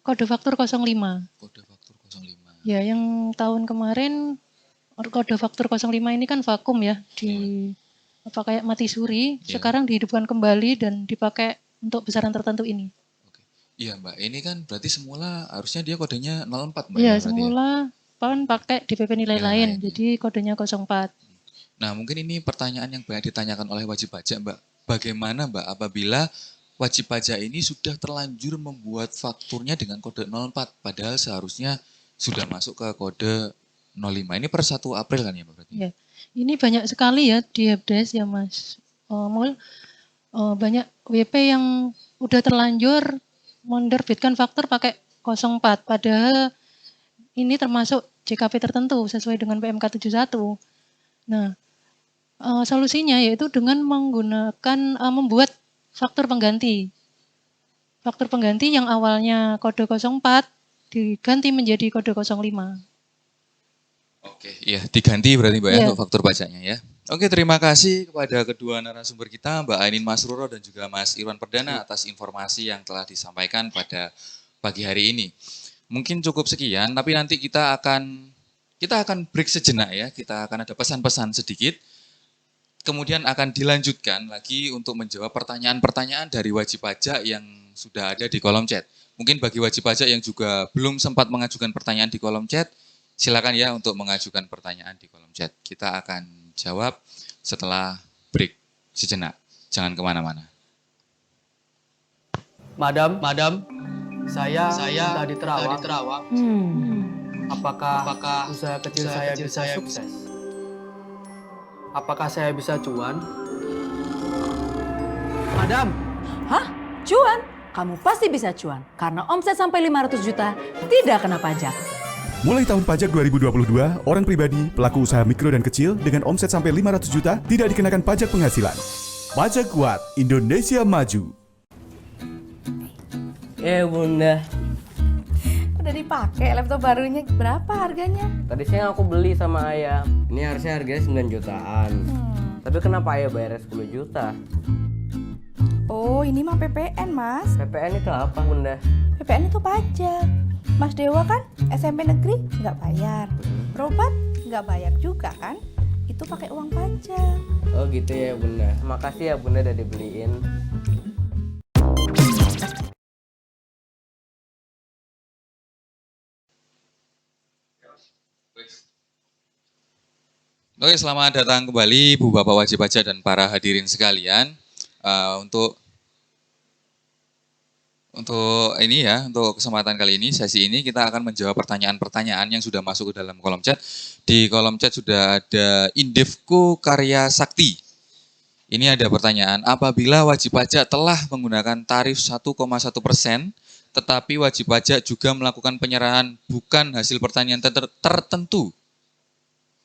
kode faktur 05. Kode faktur 05. Ya, yang tahun kemarin kode faktur 05 ini kan vakum ya, di kayak mati suri, sekarang dihidupkan kembali dan dipakai untuk besaran tertentu ini. Iya Mbak, ini kan berarti semula harusnya dia kodenya 04 Mbak. Iya, ya, berarti semula kan pakai DPP nilai lain, lain. jadi kodenya 04. Nah mungkin ini pertanyaan yang banyak ditanyakan oleh wajib pajak Mbak. Bagaimana Mbak apabila wajib pajak ini sudah terlanjur membuat fakturnya dengan kode 04, padahal seharusnya sudah masuk ke kode 05. Ini per 1 April kan ya Mbak? Berarti? Ya, ini banyak sekali ya di Helpdesk ya Mas Mul. Banyak WP yang udah terlanjur menerbitkan faktur pakai 04, padahal ini termasuk JKP tertentu sesuai dengan PMK 71. Nah, solusinya yaitu dengan menggunakan membuat faktur pengganti. Faktur pengganti yang awalnya kode 04 diganti menjadi kode 05. Oke, iya diganti berarti Mbak ya untuk faktur pajaknya ya. Oke, terima kasih kepada kedua narasumber kita, Mbak Ainin Masruro dan juga Mas Irwan Perdana atas informasi yang telah disampaikan pada pagi hari ini. Mungkin cukup sekian, tapi nanti kita akan break sejenak ya. Kita akan ada pesan-pesan sedikit. Kemudian akan dilanjutkan lagi untuk menjawab pertanyaan-pertanyaan dari wajib pajak yang sudah ada di kolom chat. Mungkin bagi wajib pajak yang juga belum sempat mengajukan pertanyaan di kolom chat, silakan ya untuk mengajukan pertanyaan di kolom chat. Kita akan jawab setelah break sejenak. Jangan kemana-mana. Madam, saya tadi terawak. Apakah usaha kecil saya bisa sukses? Apakah saya bisa cuan? Madam! Hah? Cuan? Kamu pasti bisa cuan. Karena omset sampai 500 juta tidak kena pajak. Mulai tahun pajak 2022, orang pribadi, pelaku usaha mikro dan kecil dengan omset sampai 500 juta tidak dikenakan pajak penghasilan. Pajak kuat, Indonesia maju. Bunda. Udah dipakai laptop barunya, berapa harganya? Tadi siang aku beli sama ayah. Ini harusnya harganya 9 jutaan. Tapi kenapa ayah bayarnya 10 juta? Oh, ini mah PPN, Mas. PPN itu apa, Bunda? PPN itu pajak. Mas Dewa kan SMP negeri nggak bayar. Berobat nggak bayar juga kan? Itu pakai uang pajak. Oh gitu ya, Bunda. Makasih ya, Bunda, udah dibeliin. Oke, selamat datang kembali Bu Bapak wajib pajak dan para hadirin sekalian. Untuk kesempatan kali ini, sesi ini kita akan menjawab pertanyaan-pertanyaan yang sudah masuk ke dalam kolom chat. Di kolom chat sudah ada Indefco Karya Sakti. Ini ada pertanyaan, apabila wajib pajak telah menggunakan tarif 1,1%, tetapi wajib pajak juga melakukan penyerahan bukan hasil pertanian tertentu,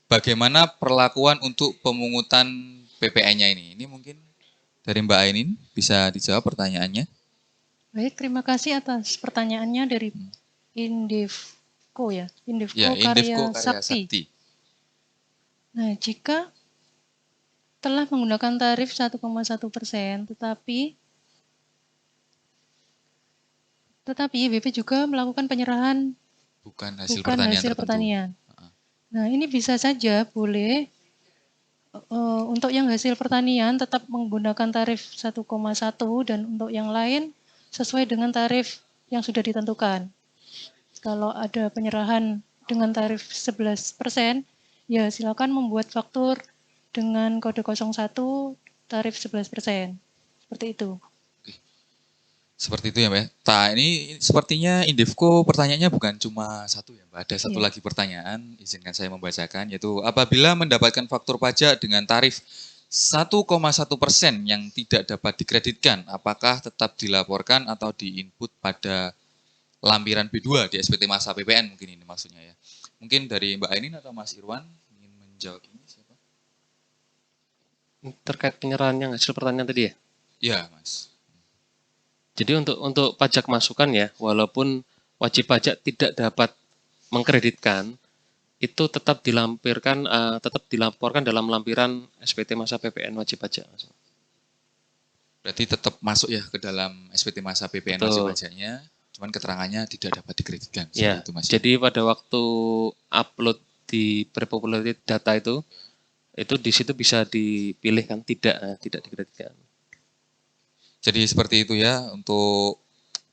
bagaimana perlakuan untuk pemungutan PPN-nya ini? Ini mungkin dari Mbak Ainin bisa dijawab pertanyaannya. Baik, terima kasih atas pertanyaannya dari Indefco ya. Indefco Karya Sakti. Nah, jika telah menggunakan tarif 1,1%, tetapi BP juga melakukan penyerahan bukan hasil pertanian. Nah, ini bisa saja boleh untuk yang hasil pertanian tetap menggunakan tarif 1,1 dan untuk yang lain sesuai dengan tarif yang sudah ditentukan. Kalau ada penyerahan dengan tarif 11%, ya silakan membuat faktur dengan kode 01 tarif 11%. Seperti itu. Seperti itu ya Mbak. Nah, ini sepertinya Indefco pertanyaannya bukan cuma satu ya Mbak. Ada satu lagi pertanyaan, izinkan saya membacakan, yaitu apabila mendapatkan faktur pajak dengan tarif 1,1% yang tidak dapat dikreditkan, apakah tetap dilaporkan atau diinput pada lampiran B2 di SPT Masa PPN mungkin ini maksudnya ya. Mungkin dari Mbak Ainin atau Mas Irwan ingin menjawab ini siapa? Terkait penyerahan yang hasil pertanian tadi ya? Iya Mas. Jadi untuk pajak masukan ya, walaupun wajib pajak tidak dapat mengkreditkan, itu tetap dilaporkan dalam lampiran SPT Masa PPN wajib pajak. Berarti tetap masuk ya ke dalam SPT Masa PPN wajib pajaknya, cuman keterangannya tidak dapat dikreditkan. Ya, itu, Mas. Jadi pada waktu upload di pre-populated data itu di situ bisa dipilih kan tidak dikreditkan. Jadi seperti itu ya untuk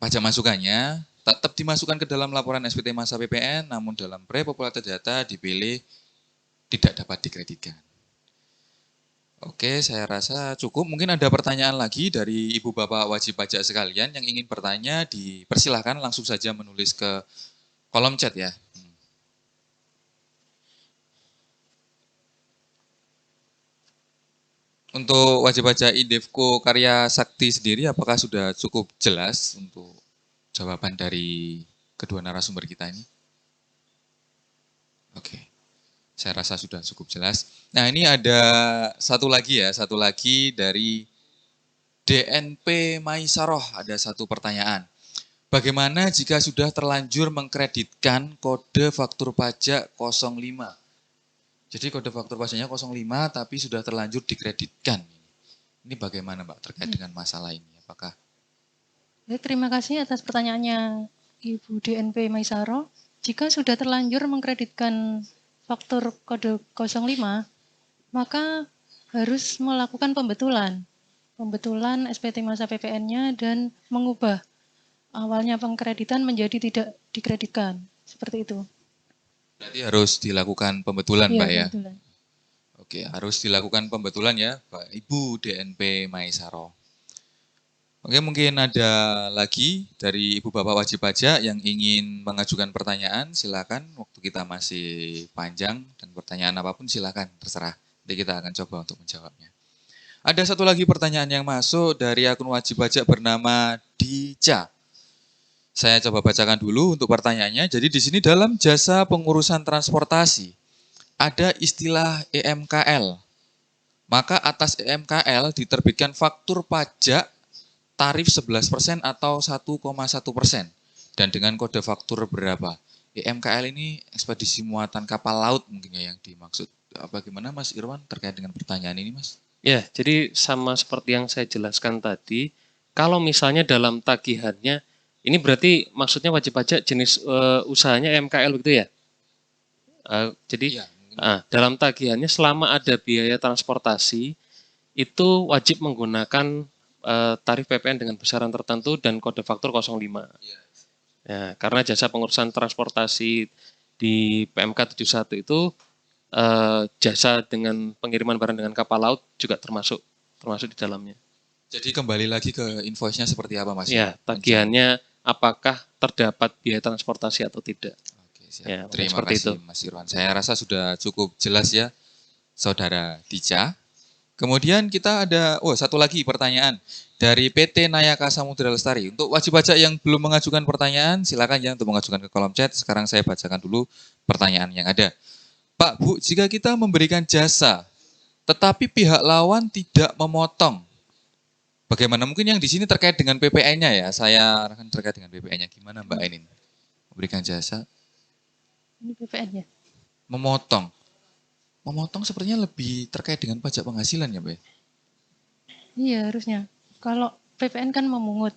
pajak masukannya tetap dimasukkan ke dalam laporan SPT masa PPN, namun dalam pre-populated data dipilih tidak dapat dikreditkan. Oke, saya rasa cukup. Mungkin ada pertanyaan lagi dari Ibu Bapak wajib pajak sekalian yang ingin bertanya, dipersilahkan langsung saja menulis ke kolom chat ya. Untuk wajib pajak Indefco Karya Sakti sendiri, apakah sudah cukup jelas untuk jawaban dari kedua narasumber kita ini? Oke, saya rasa sudah cukup jelas. Nah, ini ada satu lagi dari DNP Maisaroh, ada satu pertanyaan. Bagaimana jika sudah terlanjur mengkreditkan kode faktur pajak 05? Jadi kode faktur pajaknya 05 tapi sudah terlanjur dikreditkan. Ini bagaimana Mbak terkait dengan masalah ini? Apakah? Baik, terima kasih atas pertanyaannya Ibu DNP Maisaroh. Jika sudah terlanjur mengkreditkan faktur kode 05, maka harus melakukan pembetulan SPT masa PPN-nya dan mengubah awalnya pengkreditan menjadi tidak dikreditkan. Seperti itu. Berarti harus dilakukan pembetulan, Iya, Mbak ya? pembetulan. Oke, harus dilakukan pembetulan ya, Pak Ibu DNP Maisaroh. Oke, mungkin ada lagi dari Ibu Bapak wajib pajak yang ingin mengajukan pertanyaan, silakan. Waktu kita masih panjang dan pertanyaan apapun silakan, terserah. Nanti kita akan coba untuk menjawabnya. Ada satu lagi pertanyaan yang masuk dari akun wajib pajak bernama Dica. Saya coba bacakan dulu untuk pertanyaannya. Jadi di sini dalam jasa pengurusan transportasi ada istilah EMKL. Maka atas EMKL diterbitkan faktur pajak tarif 11% atau 1,1%. Dan dengan kode faktur berapa? EMKL ini ekspedisi muatan kapal laut mungkin ya yang dimaksud. Bagaimana Mas Irwan terkait dengan pertanyaan ini, Mas? Ya, jadi sama seperti yang saya jelaskan tadi, kalau misalnya dalam tagihannya, ini berarti maksudnya wajib pajak jenis usahanya MKL begitu ya? Jadi dalam tagihannya selama ada biaya transportasi, itu wajib menggunakan tarif PPN dengan besaran tertentu dan kode faktur 05. Ya, karena jasa pengurusan transportasi di PMK 71 itu jasa dengan pengiriman barang dengan kapal laut juga termasuk di dalamnya. Jadi kembali lagi ke invoice-nya seperti apa, Mas? Ya, tagihannya apakah terdapat biaya transportasi atau tidak. Oke, siap. Ya, Terima kasih Mas Irwan. Saya rasa sudah cukup jelas ya, Saudara Dica. Kemudian kita ada, satu lagi pertanyaan dari PT Nayaka Samudra Lestari. Untuk wajib pajak yang belum mengajukan pertanyaan, silakan ya untuk mengajukan ke kolom chat. Sekarang saya bacakan dulu pertanyaan yang ada. Pak, Bu, jika kita memberikan jasa, tetapi pihak lawan tidak memotong, bagaimana? Mungkin yang di sini terkait dengan PPN-nya ya. Saya akan terkait dengan PPN-nya. Gimana Mbak Ainin? Memberikan jasa. Ini PPN-nya. Memotong. Memotong sepertinya lebih terkait dengan pajak penghasilan ya, Mbak? Iya, harusnya. Kalau PPN kan memungut.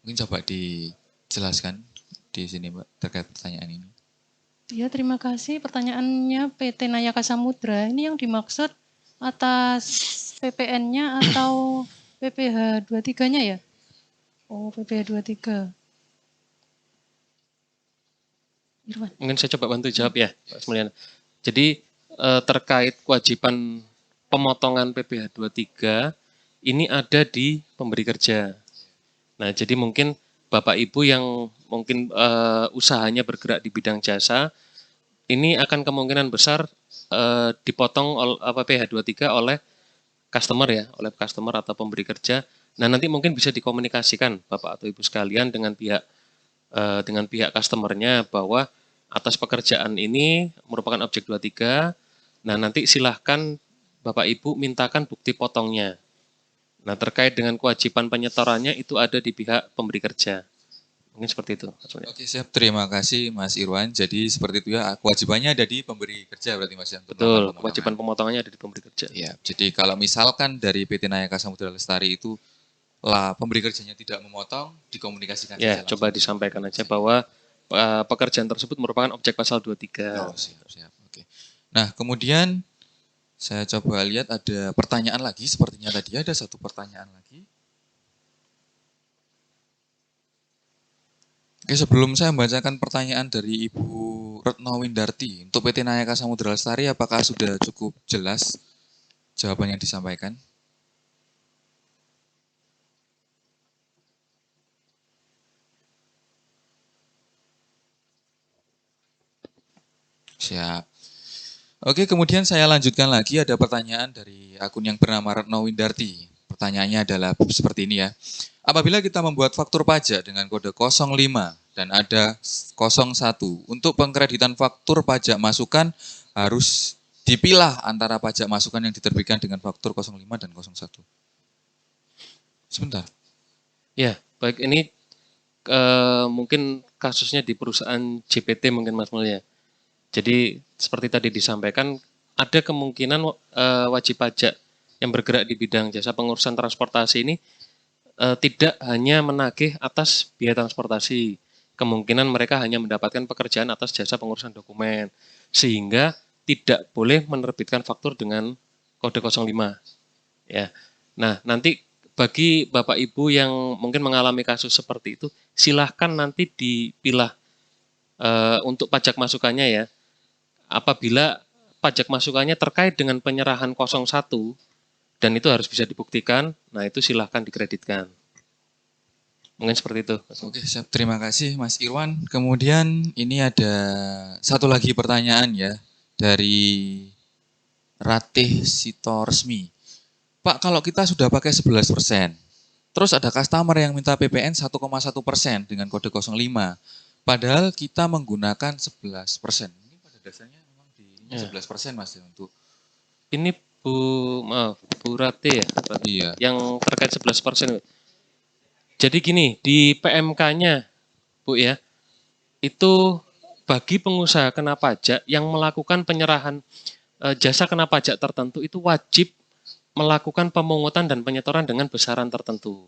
Mungkin coba dijelaskan di sini Mbak terkait pertanyaan ini. Ya, terima kasih. Pertanyaannya PT Nayaka Samudra. Ini yang dimaksud atas PPN-nya atau PPh 23-nya ya? Oh, PPh 23. Irwan. Mungkin saya coba bantu jawab ya, Pak Semulyana. Jadi terkait kewajiban pemotongan PPh 23 ini ada di pemberi kerja. Nah, jadi mungkin Bapak Ibu yang mungkin usahanya bergerak di bidang jasa, ini akan kemungkinan besar dipotong PPh 23 oleh customer ya, oleh customer atau pemberi kerja. Nah, nanti mungkin bisa dikomunikasikan Bapak atau Ibu sekalian dengan pihak customernya bahwa atas pekerjaan ini merupakan objek 23. Nah, nanti silahkan Bapak Ibu mintakan bukti potongnya. Nah, terkait dengan kewajiban penyetorannya itu ada di pihak pemberi kerja. Mungkin seperti itu. Oke, siap. Terima kasih Mas Irwan. Jadi seperti itu ya, kewajibannya ada di pemberi kerja berarti Mas. Betul, kewajiban pemotongannya ada di pemberi kerja. Ya, jadi kalau misalkan dari PT Nayaka Samudra Lestari itu pemberi kerjanya tidak memotong, dikomunikasikan ya, saja coba disampaikan aja bahwa pekerjaan tersebut merupakan objek pasal 23. Oh, siap. Oke. Nah, kemudian saya coba lihat ada pertanyaan lagi, sepertinya tadi ada satu pertanyaan lagi. Oke, sebelum saya membacakan pertanyaan dari Ibu Retno Windarti, untuk PT Nayaka Samudra Lestari, apakah sudah cukup jelas jawaban yang disampaikan? Siap. Oke, kemudian saya lanjutkan lagi, ada pertanyaan dari akun yang bernama Retno Windarti. Pertanyaannya adalah seperti ini ya. Apabila kita membuat faktur pajak dengan kode 05 dan ada 01, untuk pengkreditan faktur pajak masukan harus dipilah antara pajak masukan yang diterbitkan dengan faktur 05 dan 01. Sebentar. Ya, baik, ini mungkin kasusnya di perusahaan JPT mungkin Mas Mulya. Jadi seperti tadi disampaikan, ada kemungkinan wajib pajak yang bergerak di bidang jasa pengurusan transportasi ini tidak hanya menagih atas biaya transportasi. Kemungkinan mereka hanya mendapatkan pekerjaan atas jasa pengurusan dokumen. Sehingga tidak boleh menerbitkan faktur dengan kode 05. Ya. Nah, nanti bagi Bapak Ibu yang mungkin mengalami kasus seperti itu, silahkan nanti dipilah untuk pajak masukannya ya. Apabila pajak masukannya terkait dengan penyerahan 01 dan itu harus bisa dibuktikan, nah itu silahkan dikreditkan. Mungkin seperti itu. Oke, siap. Terima kasih Mas Irwan. Kemudian ini ada satu lagi pertanyaan ya dari Ratih Sitoresmi. Pak, kalau kita sudah pakai 11%, terus ada customer yang minta PPN 1,1% dengan kode 05, padahal kita menggunakan 11%. Ini pada dasarnya memang di 11% Mas ya untuk ini Bu Rati ya, iya. Yang terkait 11%. Jadi gini, di PMK-nya Bu ya, itu bagi pengusaha kena pajak yang melakukan penyerahan jasa kena pajak tertentu itu wajib melakukan pemungutan dan penyetoran dengan besaran tertentu.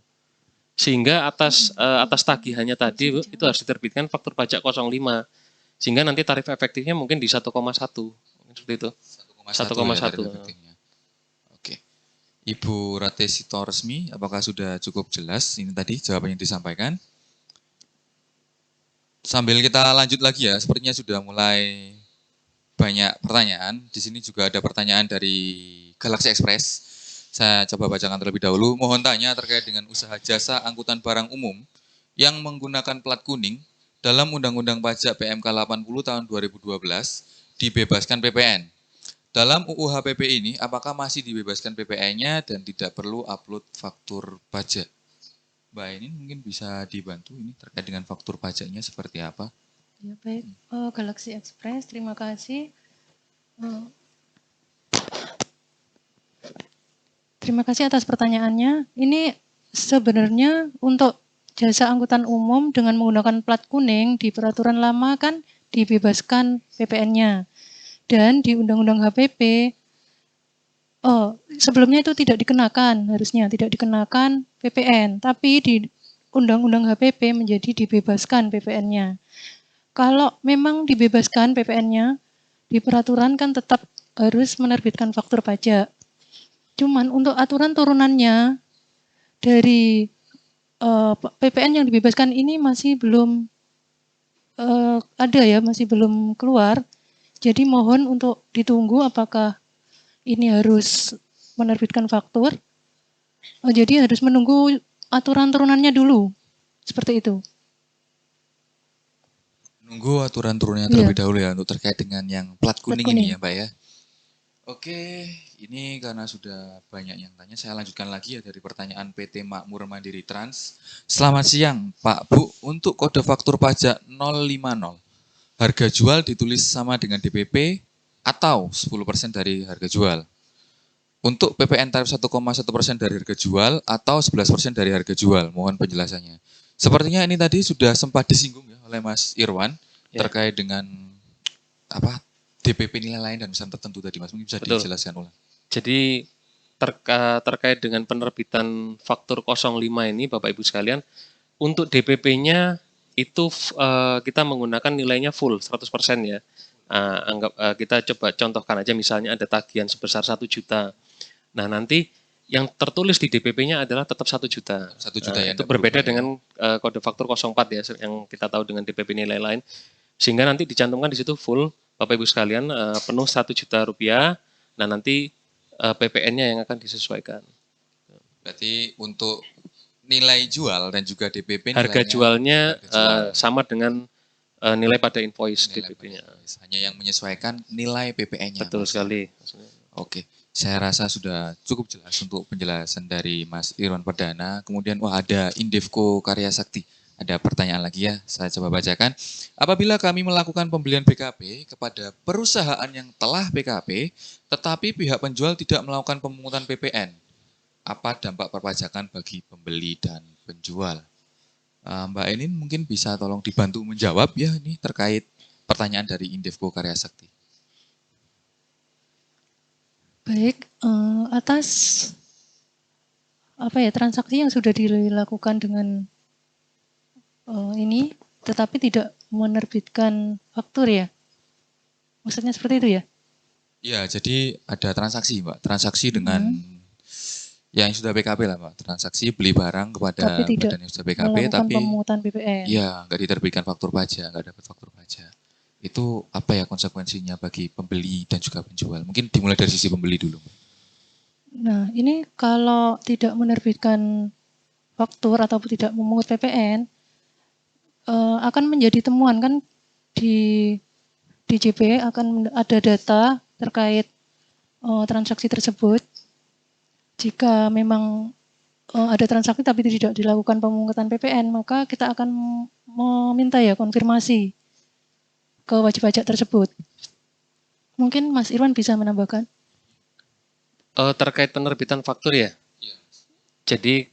Sehingga atas tagihannya tadi Bu, itu harus diterbitkan faktur pajak 05. Sehingga nanti tarif efektifnya mungkin di 1,1. Seperti itu. 1,1. Ibu Ratih Sitoresmi, apakah sudah cukup jelas ini tadi jawaban yang disampaikan? Sambil kita lanjut lagi ya, sepertinya sudah mulai banyak pertanyaan. Di sini juga ada pertanyaan dari Galaxy Express. Saya coba bacakan terlebih dahulu. Mohon tanya terkait dengan usaha jasa angkutan barang umum yang menggunakan plat kuning dalam Undang-Undang Pajak PMK 80 tahun 2012 dibebaskan PPN. Dalam UU HPP ini, apakah masih dibebaskan PPN-nya dan tidak perlu upload faktur pajak? Mbak ini mungkin bisa dibantu ini terkait dengan faktur pajaknya seperti apa? Ya baik, Galaxy Express, terima kasih. Terima kasih atas pertanyaannya. Ini sebenarnya untuk jasa angkutan umum dengan menggunakan plat kuning di peraturan lama kan dibebaskan PPN-nya. Dan di Undang-Undang HPP, sebelumnya itu tidak dikenakan, harusnya tidak dikenakan PPN. Tapi di Undang-Undang HPP menjadi dibebaskan PPN-nya. Kalau memang dibebaskan PPN-nya, di peraturan kan tetap harus menerbitkan faktur pajak. Cuman untuk aturan turunannya dari PPN yang dibebaskan ini masih belum ada ya, masih belum keluar. Jadi mohon untuk ditunggu apakah ini harus menerbitkan faktur. Jadi harus menunggu aturan turunannya dulu. Seperti itu. Nunggu aturan turunannya terlebih dahulu ya untuk terkait dengan yang plat kuning ini ya Mbak ya. Oke, ini karena sudah banyak yang tanya, saya lanjutkan lagi ya dari pertanyaan PT Makmur Mandiri Trans. Selamat siang Pak Bu, untuk kode faktur pajak 050. Harga jual ditulis sama dengan DPP atau 10% dari harga jual. Untuk PPN tarif 1,1% dari harga jual atau 11% dari harga jual. Mohon penjelasannya. Sepertinya ini tadi sudah sempat disinggung ya oleh Mas Irwan terkait dengan apa DPP nilai lain dan misalnya tertentu tadi Mas. Mungkin bisa dijelaskan ulang. Jadi terkait dengan penerbitan faktur 05 ini Bapak Ibu sekalian, untuk DPP-nya itu kita menggunakan nilainya full 100% ya. Kita coba contohkan aja, misalnya ada tagihan sebesar 1 juta. Nah, nanti yang tertulis di DPP-nya adalah tetap 1 juta. 1 juta ya. Itu berbeda dengan kode faktur 04 ya, yang kita tahu dengan DPP nilai lain. Sehingga nanti dicantumkan di situ full, Bapak Ibu sekalian, penuh 1 juta rupiah. Nah, nanti PPN-nya yang akan disesuaikan. Berarti untuk nilai jual dan juga DPP harga jualnya sama dengan nilai pada invoice DPP-nya. Hanya yang menyesuaikan nilai PPN-nya. Betul sekali. Oke, saya rasa sudah cukup jelas untuk penjelasan dari Mas Irwan Perdana. Kemudian ada Indefco Karya Sakti. Ada pertanyaan lagi ya, saya coba bacakan. Apabila kami melakukan pembelian BKP kepada perusahaan yang telah BKP, tetapi pihak penjual tidak melakukan pemungutan PPN, apa dampak perpajakan bagi pembeli dan penjual? Mbak Enin mungkin bisa tolong dibantu menjawab ya, ini terkait pertanyaan dari Indefco Karya Sakti. Baik, atas transaksi yang sudah dilakukan dengan ini, tetapi tidak menerbitkan faktur ya? Maksudnya seperti itu ya? Ya, jadi ada transaksi Mbak, transaksi dengan yang sudah BKP lah Mbak, transaksi beli barang kepada badan yang sudah BKP, tapi pemungutan PPN. Ya, nggak diterbitkan faktur pajak, nggak dapat faktur pajak. Itu apa ya konsekuensinya bagi pembeli dan juga penjual? Mungkin dimulai dari sisi pembeli dulu. Nah, ini kalau tidak menerbitkan faktur atau tidak memungut PPN, akan menjadi temuan kan di DJP akan ada data terkait transaksi tersebut. Jika memang ada transaksi tapi tidak dilakukan pemungutan PPN, maka kita akan meminta ya konfirmasi ke wajib pajak tersebut. Mungkin Mas Irwan bisa menambahkan. Terkait penerbitan faktur ya. Jadi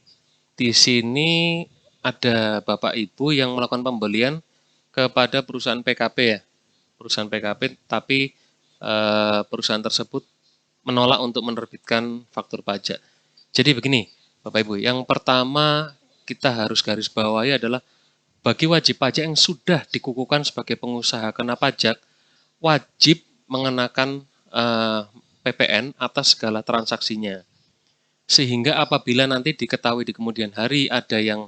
di sini ada Bapak Ibu yang melakukan pembelian kepada perusahaan PKP ya. Perusahaan PKP, tapi perusahaan tersebut menolak untuk menerbitkan faktur pajak. Jadi begini, Bapak Ibu, yang pertama kita harus garis bawahi adalah bagi wajib pajak yang sudah dikukuhkan sebagai pengusaha kena pajak, wajib mengenakan PPN atas segala transaksinya. Sehingga apabila nanti diketahui di kemudian hari ada yang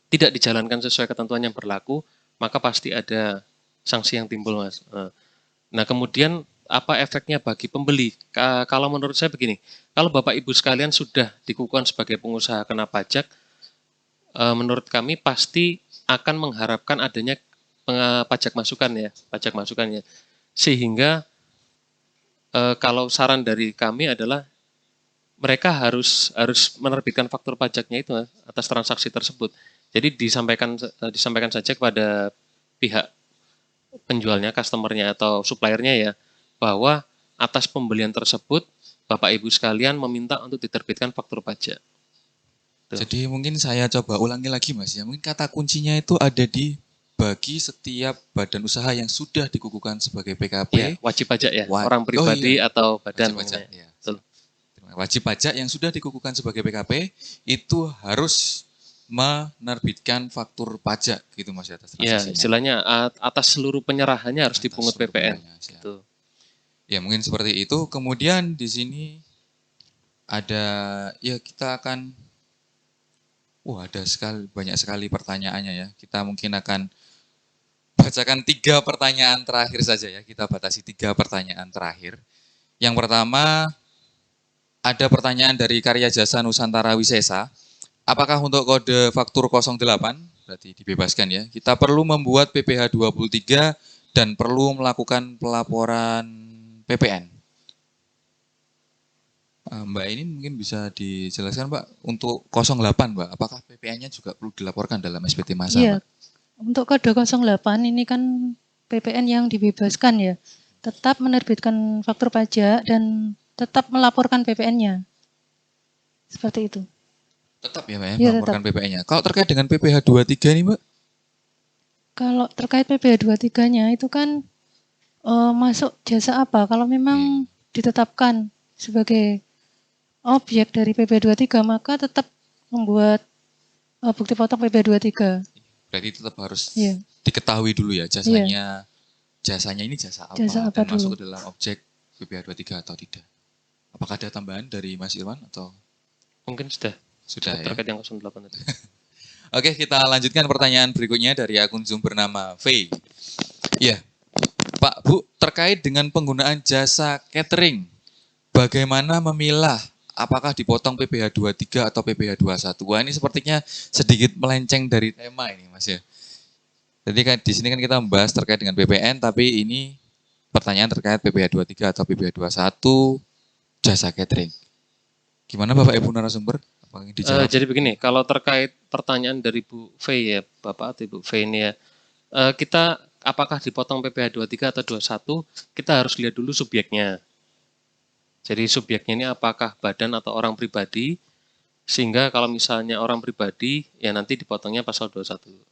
tidak dijalankan sesuai ketentuan yang berlaku, maka pasti ada sanksi yang timbul, Mas. Nah, kemudian apa efeknya bagi pembeli? Kalau menurut saya begini, kalau Bapak Ibu sekalian sudah dikukuhkan sebagai pengusaha kena pajak, menurut kami pasti akan mengharapkan adanya pajak masukan ya. Sehingga kalau saran dari kami adalah mereka harus menerbitkan faktur pajaknya itu atas transaksi tersebut. Jadi disampaikan saja kepada pihak penjualnya, customernya atau suppliernya ya, bahwa atas pembelian tersebut Bapak Ibu sekalian meminta untuk diterbitkan faktur pajak. Tuh. Jadi mungkin saya coba ulangi lagi Mas ya. Mungkin kata kuncinya itu ada di bagi setiap badan usaha yang sudah dikukuhkan sebagai PKP. Ya, wajib pajak ya, orang pribadi atau badan. Wajib pajak, ya. Wajib pajak yang sudah dikukuhkan sebagai PKP itu harus menerbitkan faktur pajak gitu Mas atas transaksinya. Ya, istilahnya atas seluruh penyerahannya harus dipungut PPN. Gitu. Ya mungkin seperti itu. Kemudian di sini ada ya kita akan ada banyak sekali pertanyaannya ya. Kita mungkin akan bacakan 3 pertanyaan terakhir saja ya. Kita batasi 3 pertanyaan terakhir. Yang pertama ada pertanyaan dari Karya Jasa Nusantara Wisesa. Apakah untuk kode faktur 08 berarti dibebaskan ya. Kita perlu membuat PPh 23 dan perlu melakukan pelaporan PPN. Mbak ini mungkin bisa dijelaskan Pak untuk 08 Mbak, apakah PPN-nya juga perlu dilaporkan dalam SPT masa? Iya, Mbak? Untuk kode 08 ini kan PPN yang dibebaskan ya, tetap menerbitkan faktur pajak dan tetap melaporkan PPN-nya. Seperti itu. Tetap ya Mbak ya, melaporkan PPN-nya. Kalau terkait dengan PPh 23 ini Mbak? Kalau terkait PPh 23-nya itu kan masuk jasa apa? Kalau memang ditetapkan sebagai objek dari PP23, maka tetap membuat bukti potong PP23. Berarti tetap harus Iya. diketahui dulu ya jasanya ini jasa apa, Jasa apa dan masuk dulu? ke dalam objek PPh 23 atau tidak. Apakah ada tambahan dari Mas Irwan atau Mungkin sudah sudah ya? terkait yang 08 tadi. Oke, kita lanjutkan pertanyaan berikutnya dari akun Zoom bernama V. Iya, Pak, Bu, terkait dengan penggunaan jasa catering, bagaimana memilah apakah dipotong PPh 23 atau PPh 21? Wah, ini sepertinya sedikit melenceng dari tema ini, Mas ya. Jadi kan di sini kan kita membahas terkait dengan PPN, tapi ini pertanyaan terkait PPh 23 atau PPh 21 jasa catering. Gimana Bapak Ibu narasumber? Apa yang dijawab? Jadi begini, kalau terkait pertanyaan dari Bu V ya, Bapak atau Ibu V ini ya, kita apakah dipotong PPh 23 atau 21, kita harus lihat dulu subjeknya. Jadi subjeknya ini apakah badan atau orang pribadi, sehingga kalau misalnya orang pribadi, ya nanti dipotongnya pasal 21.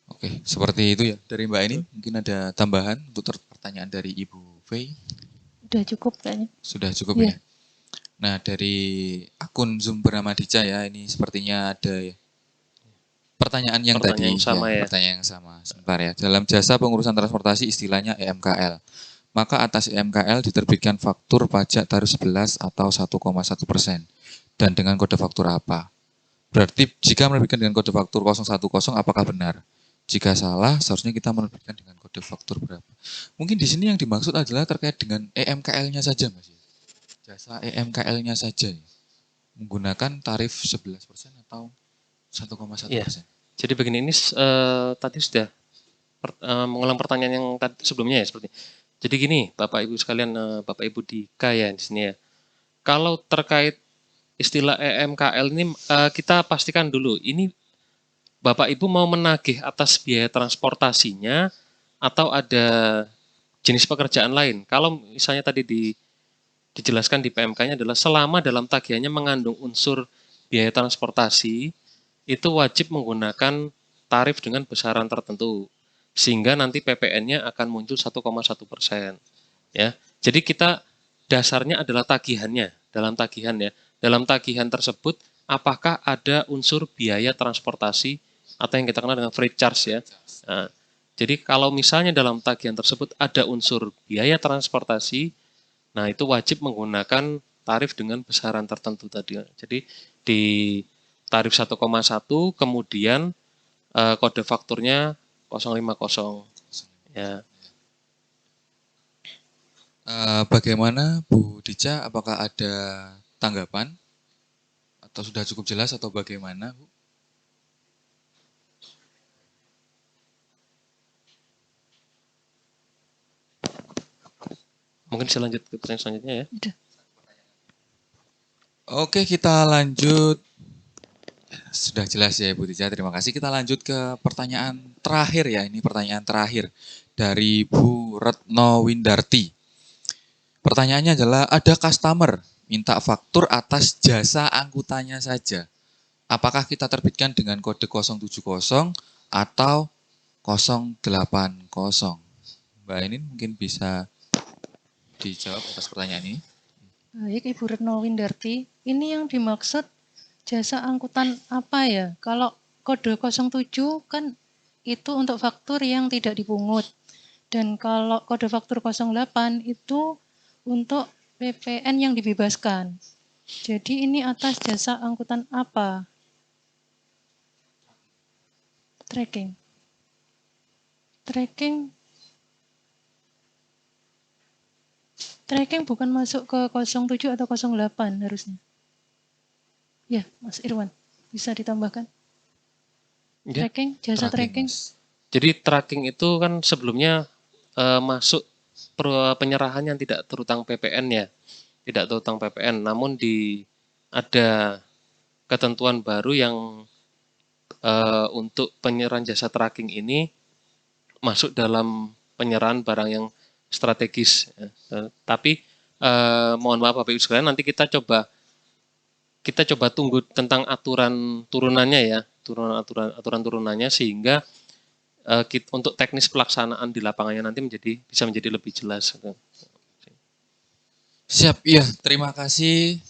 Oke, seperti itu ya. Dari Mbak ini mungkin ada tambahan untuk pertanyaan dari Ibu V? Udah cukup kayaknya. Sudah cukup Iya. ya. Nah, dari akun Zoom bernama Dica ya, ini sepertinya ada pertanyaan yang Pertanyaan tadi. yang sama ya. Pertanyaan yang sama. Sebentar ya. Dalam jasa pengurusan transportasi istilahnya EMKL. Maka atas EMKL diterbitkan faktur pajak tarif 11 atau 1,1%. Dan dengan kode faktur apa? Berarti jika menerbitkan dengan kode faktur 010 apakah benar? Jika salah, seharusnya kita menerbitkan dengan kode faktur berapa? Mungkin di sini yang dimaksud adalah terkait dengan EMKL-nya saja, Mas. Jasa EMKL-nya saja. Menggunakan tarif 11% atau 1,1%. Iya. Jadi begini, ini tadi sudah mengulang pertanyaan yang tadi sebelumnya ya seperti. Jadi gini, Bapak Ibu sekalian, Bapak Ibu Dika ya di sini ya. Kalau terkait istilah EMKL ini kita pastikan dulu, ini Bapak Ibu mau menagih atas biaya transportasinya atau ada jenis pekerjaan lain. Kalau misalnya tadi dijelaskan di PMK-nya adalah selama dalam tagihannya mengandung unsur biaya transportasi, itu wajib menggunakan tarif dengan besaran tertentu. Sehingga nanti PPN-nya akan muncul 1,1%. Ya. Jadi kita dasarnya adalah tagihannya, dalam tagihan ya. Dalam tagihan tersebut apakah ada unsur biaya transportasi atau yang kita kenal dengan freight charge ya. Nah, jadi kalau misalnya dalam tagihan tersebut ada unsur biaya transportasi, nah itu wajib menggunakan tarif dengan besaran tertentu tadi. Jadi di tarif 1,1 kemudian kode fakturnya 050 ya. Bagaimana Bu Dica, apakah ada tanggapan atau sudah cukup jelas atau bagaimana Bu? Mungkin bisa lanjut ke pertanyaan selanjutnya ya. Oke, kita lanjut. Sudah jelas ya Bu Dica, terima kasih. Kita lanjut ke pertanyaan terakhir ya. Ini pertanyaan terakhir dari Bu Retno Windarti. Pertanyaannya adalah, ada customer minta faktur atas jasa angkutannya saja. Apakah kita terbitkan dengan kode 070 atau 080? Mbak ini mungkin bisa dijawab atas pertanyaan ini. Baik, Ibu Retno Windarti, ini yang dimaksud jasa angkutan apa ya? Kalau kode 07 kan itu untuk faktur yang tidak dipungut. Dan kalau kode faktur 08 itu untuk PPN yang dibebaskan. Jadi ini atas jasa angkutan apa? Tracking. Tracking bukan masuk ke 07 atau 08 harusnya. Ya, Mas Irwan, bisa ditambahkan? Ya, Tracking, jasa tracking. Jadi tracking itu kan sebelumnya masuk penyerahan yang tidak terutang PPN ya. Tidak terutang PPN, namun ada ketentuan baru yang untuk penyerahan jasa tracking ini masuk dalam penyerahan barang yang strategis. Tapi mohon maaf Bapak Ibu sekalian, nanti kita coba tunggu tentang aturan turunannya ya, aturan turunannya sehingga untuk teknis pelaksanaan di lapangannya nanti bisa menjadi lebih jelas. Siap, ya. Terima kasih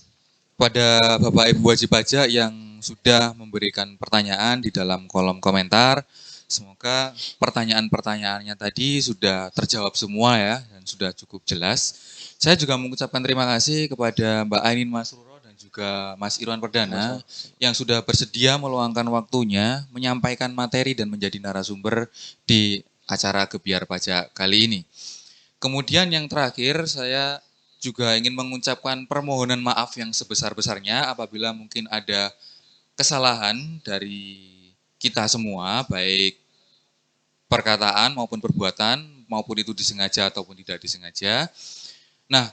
pada Bapak Ibu wajib pajak yang sudah memberikan pertanyaan di dalam kolom komentar. Semoga pertanyaan-pertanyaannya tadi sudah terjawab semua ya, dan sudah cukup jelas. Saya juga mengucapkan terima kasih kepada Mbak Ainin Masruro dan juga Mas Irwan Perdana yang sudah bersedia meluangkan waktunya menyampaikan materi dan menjadi narasumber di acara Gebyar Pajak kali ini. Kemudian yang terakhir, saya juga ingin mengucapkan permohonan maaf yang sebesar-besarnya apabila mungkin ada kesalahan dari kita semua, baik perkataan maupun perbuatan, maupun itu disengaja ataupun tidak disengaja. Nah,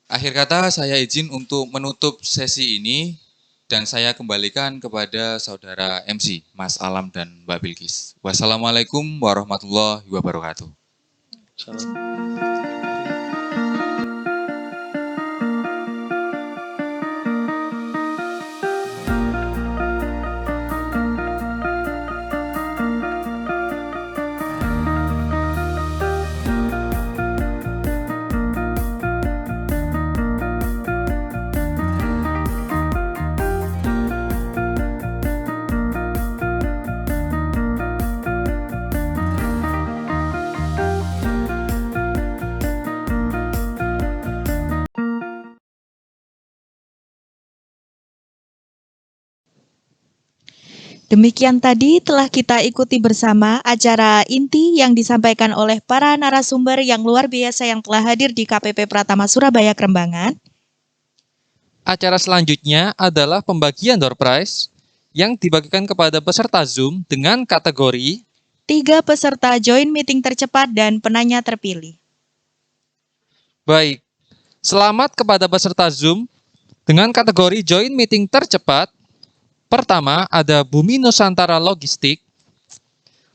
akhir kata saya izin untuk menutup sesi ini dan saya kembalikan kepada saudara MC, Mas Alam dan Mbak Bilkis. Wassalamualaikum warahmatullahi wabarakatuh. Demikian tadi telah kita ikuti bersama acara inti yang disampaikan oleh para narasumber yang luar biasa yang telah hadir di KPP Pratama Surabaya Krembangan. Acara selanjutnya adalah pembagian door prize yang dibagikan kepada peserta Zoom dengan kategori 3 peserta join meeting tercepat dan penanya terpilih. Baik, selamat kepada peserta Zoom dengan kategori join meeting tercepat. Pertama ada Bumi Nusantara Logistik,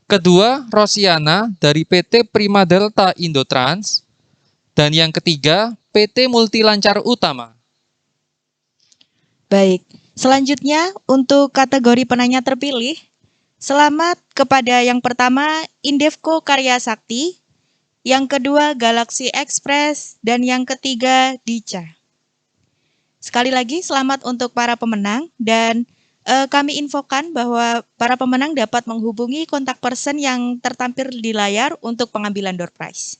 kedua Rosiana dari PT Prima Delta Indotrans, dan yang ketiga PT Multilancar Utama. Baik, selanjutnya untuk kategori penanya terpilih, selamat kepada yang pertama Indefco Karya Sakti, yang kedua Galaxy Express, dan yang ketiga Dica. Sekali lagi selamat untuk para pemenang dan kami infokan bahwa para pemenang dapat menghubungi kontak person yang tertampil di layar untuk pengambilan door prize.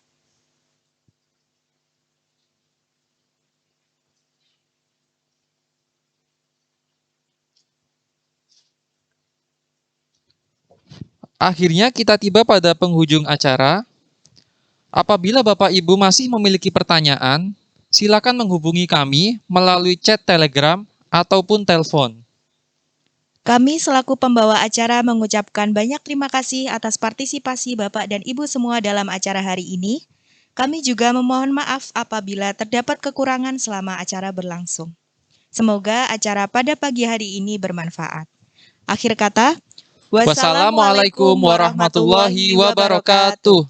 Akhirnya kita tiba pada penghujung acara. Apabila Bapak Ibu masih memiliki pertanyaan, silakan menghubungi kami melalui chat Telegram ataupun telepon. Kami selaku pembawa acara mengucapkan banyak terima kasih atas partisipasi Bapak dan Ibu semua dalam acara hari ini. Kami juga memohon maaf apabila terdapat kekurangan selama acara berlangsung. Semoga acara pada pagi hari ini bermanfaat. Akhir kata, wassalamualaikum warahmatullahi wabarakatuh.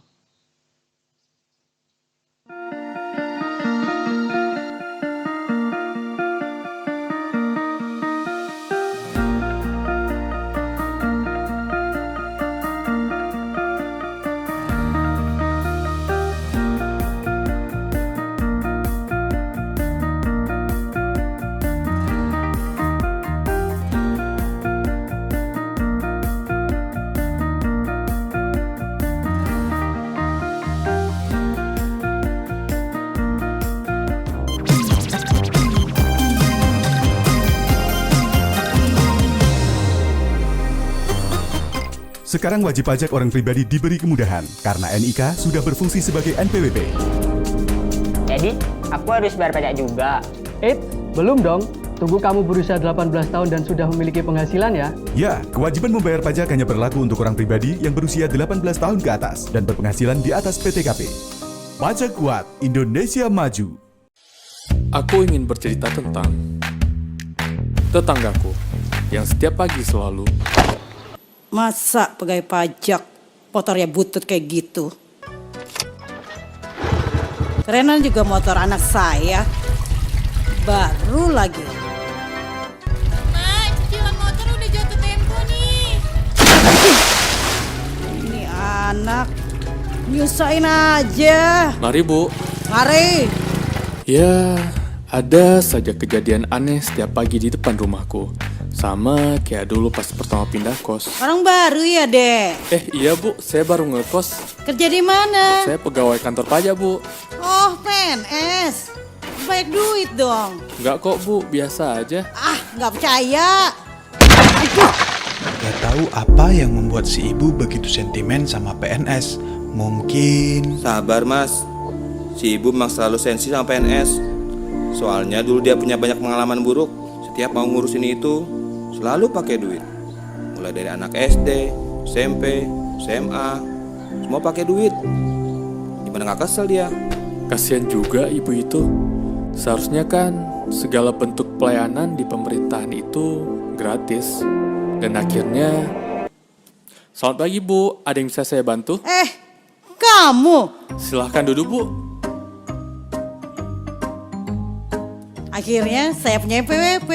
Sekarang wajib pajak orang pribadi diberi kemudahan karena NIK sudah berfungsi sebagai NPWP. Jadi, aku harus bayar pajak juga. Belum dong. Tunggu kamu berusia 18 tahun dan sudah memiliki penghasilan ya. Ya, kewajiban membayar pajak hanya berlaku untuk orang pribadi yang berusia 18 tahun ke atas dan berpenghasilan di atas PTKP. Pajak kuat, Indonesia maju. Aku ingin bercerita tentang tetanggaku yang setiap pagi selalu masa pegawai pajak motornya butut kayak gitu. Kerenan juga motor anak saya. Baru lagi. Ma, cicilan motor udah jatuh tempo nih. Ini anak nyusahin aja. Mari Bu. Mari. Ya, Ada saja kejadian aneh setiap pagi di depan rumahku. Sama kayak dulu pas pertama pindah kos. Orang baru ya, Dek? Iya Bu, saya baru ngekos. Kerja di mana? Saya pegawai kantor pajak Bu. Oh, PNS. Banyak duit dong. Enggak kok Bu, biasa aja. Nggak percaya. Gak tahu apa yang membuat si ibu begitu sentimen sama PNS. Mungkin... Sabar mas, si ibu memang selalu sensi sama PNS. Soalnya dulu dia punya banyak pengalaman buruk. Setiap mau ngurusin itu selalu pakai duit. Mulai dari anak SD, SMP, SMA, semua pakai duit. Gimana gak kesel dia? Kasihan juga ibu itu. Seharusnya kan segala bentuk pelayanan di pemerintahan itu gratis. Dan akhirnya... Selamat pagi Bu, ada yang bisa saya bantu? Kamu? Silahkan duduk Bu. Akhirnya saya punya PWP.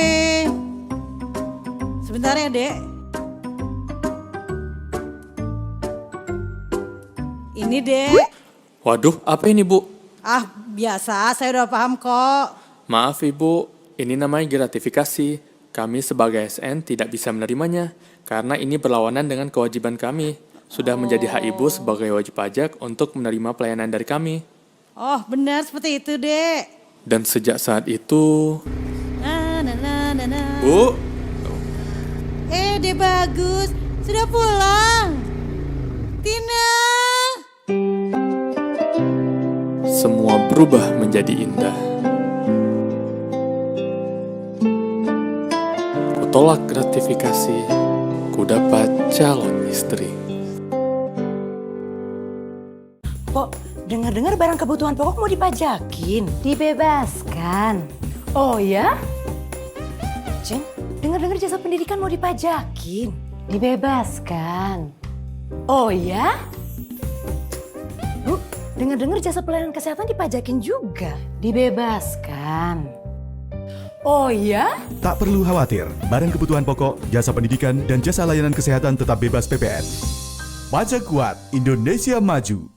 Sebentar ya, Dek. Ini, Dek. Waduh, apa ini Bu? Biasa, saya udah paham kok. Maaf Ibu, ini namanya gratifikasi. Kami sebagai ASN tidak bisa menerimanya, karena ini berlawanan dengan kewajiban kami. Sudah menjadi hak Ibu sebagai wajib pajak untuk menerima pelayanan dari kami. Oh, benar seperti itu, Dek. Dan sejak saat itu... Bu? Dek bagus. Sudah pulang. Tina. Semua berubah menjadi indah. Kutolak gratifikasi, ku dapat calon istri. Pok, dengar-dengar barang kebutuhan pokok mau dipajakin. Dibebaskan. Oh ya? Ceng, dengar-dengar jasa pendidikan mau dipajakin. Dibebaskan. Oh ya? Bu, dengar-dengar jasa pelayanan kesehatan dipajakin juga. Dibebaskan. Oh ya? Tak perlu khawatir, barang kebutuhan pokok, jasa pendidikan, dan jasa layanan kesehatan tetap bebas PPN. Pajak Kuat, Indonesia Maju.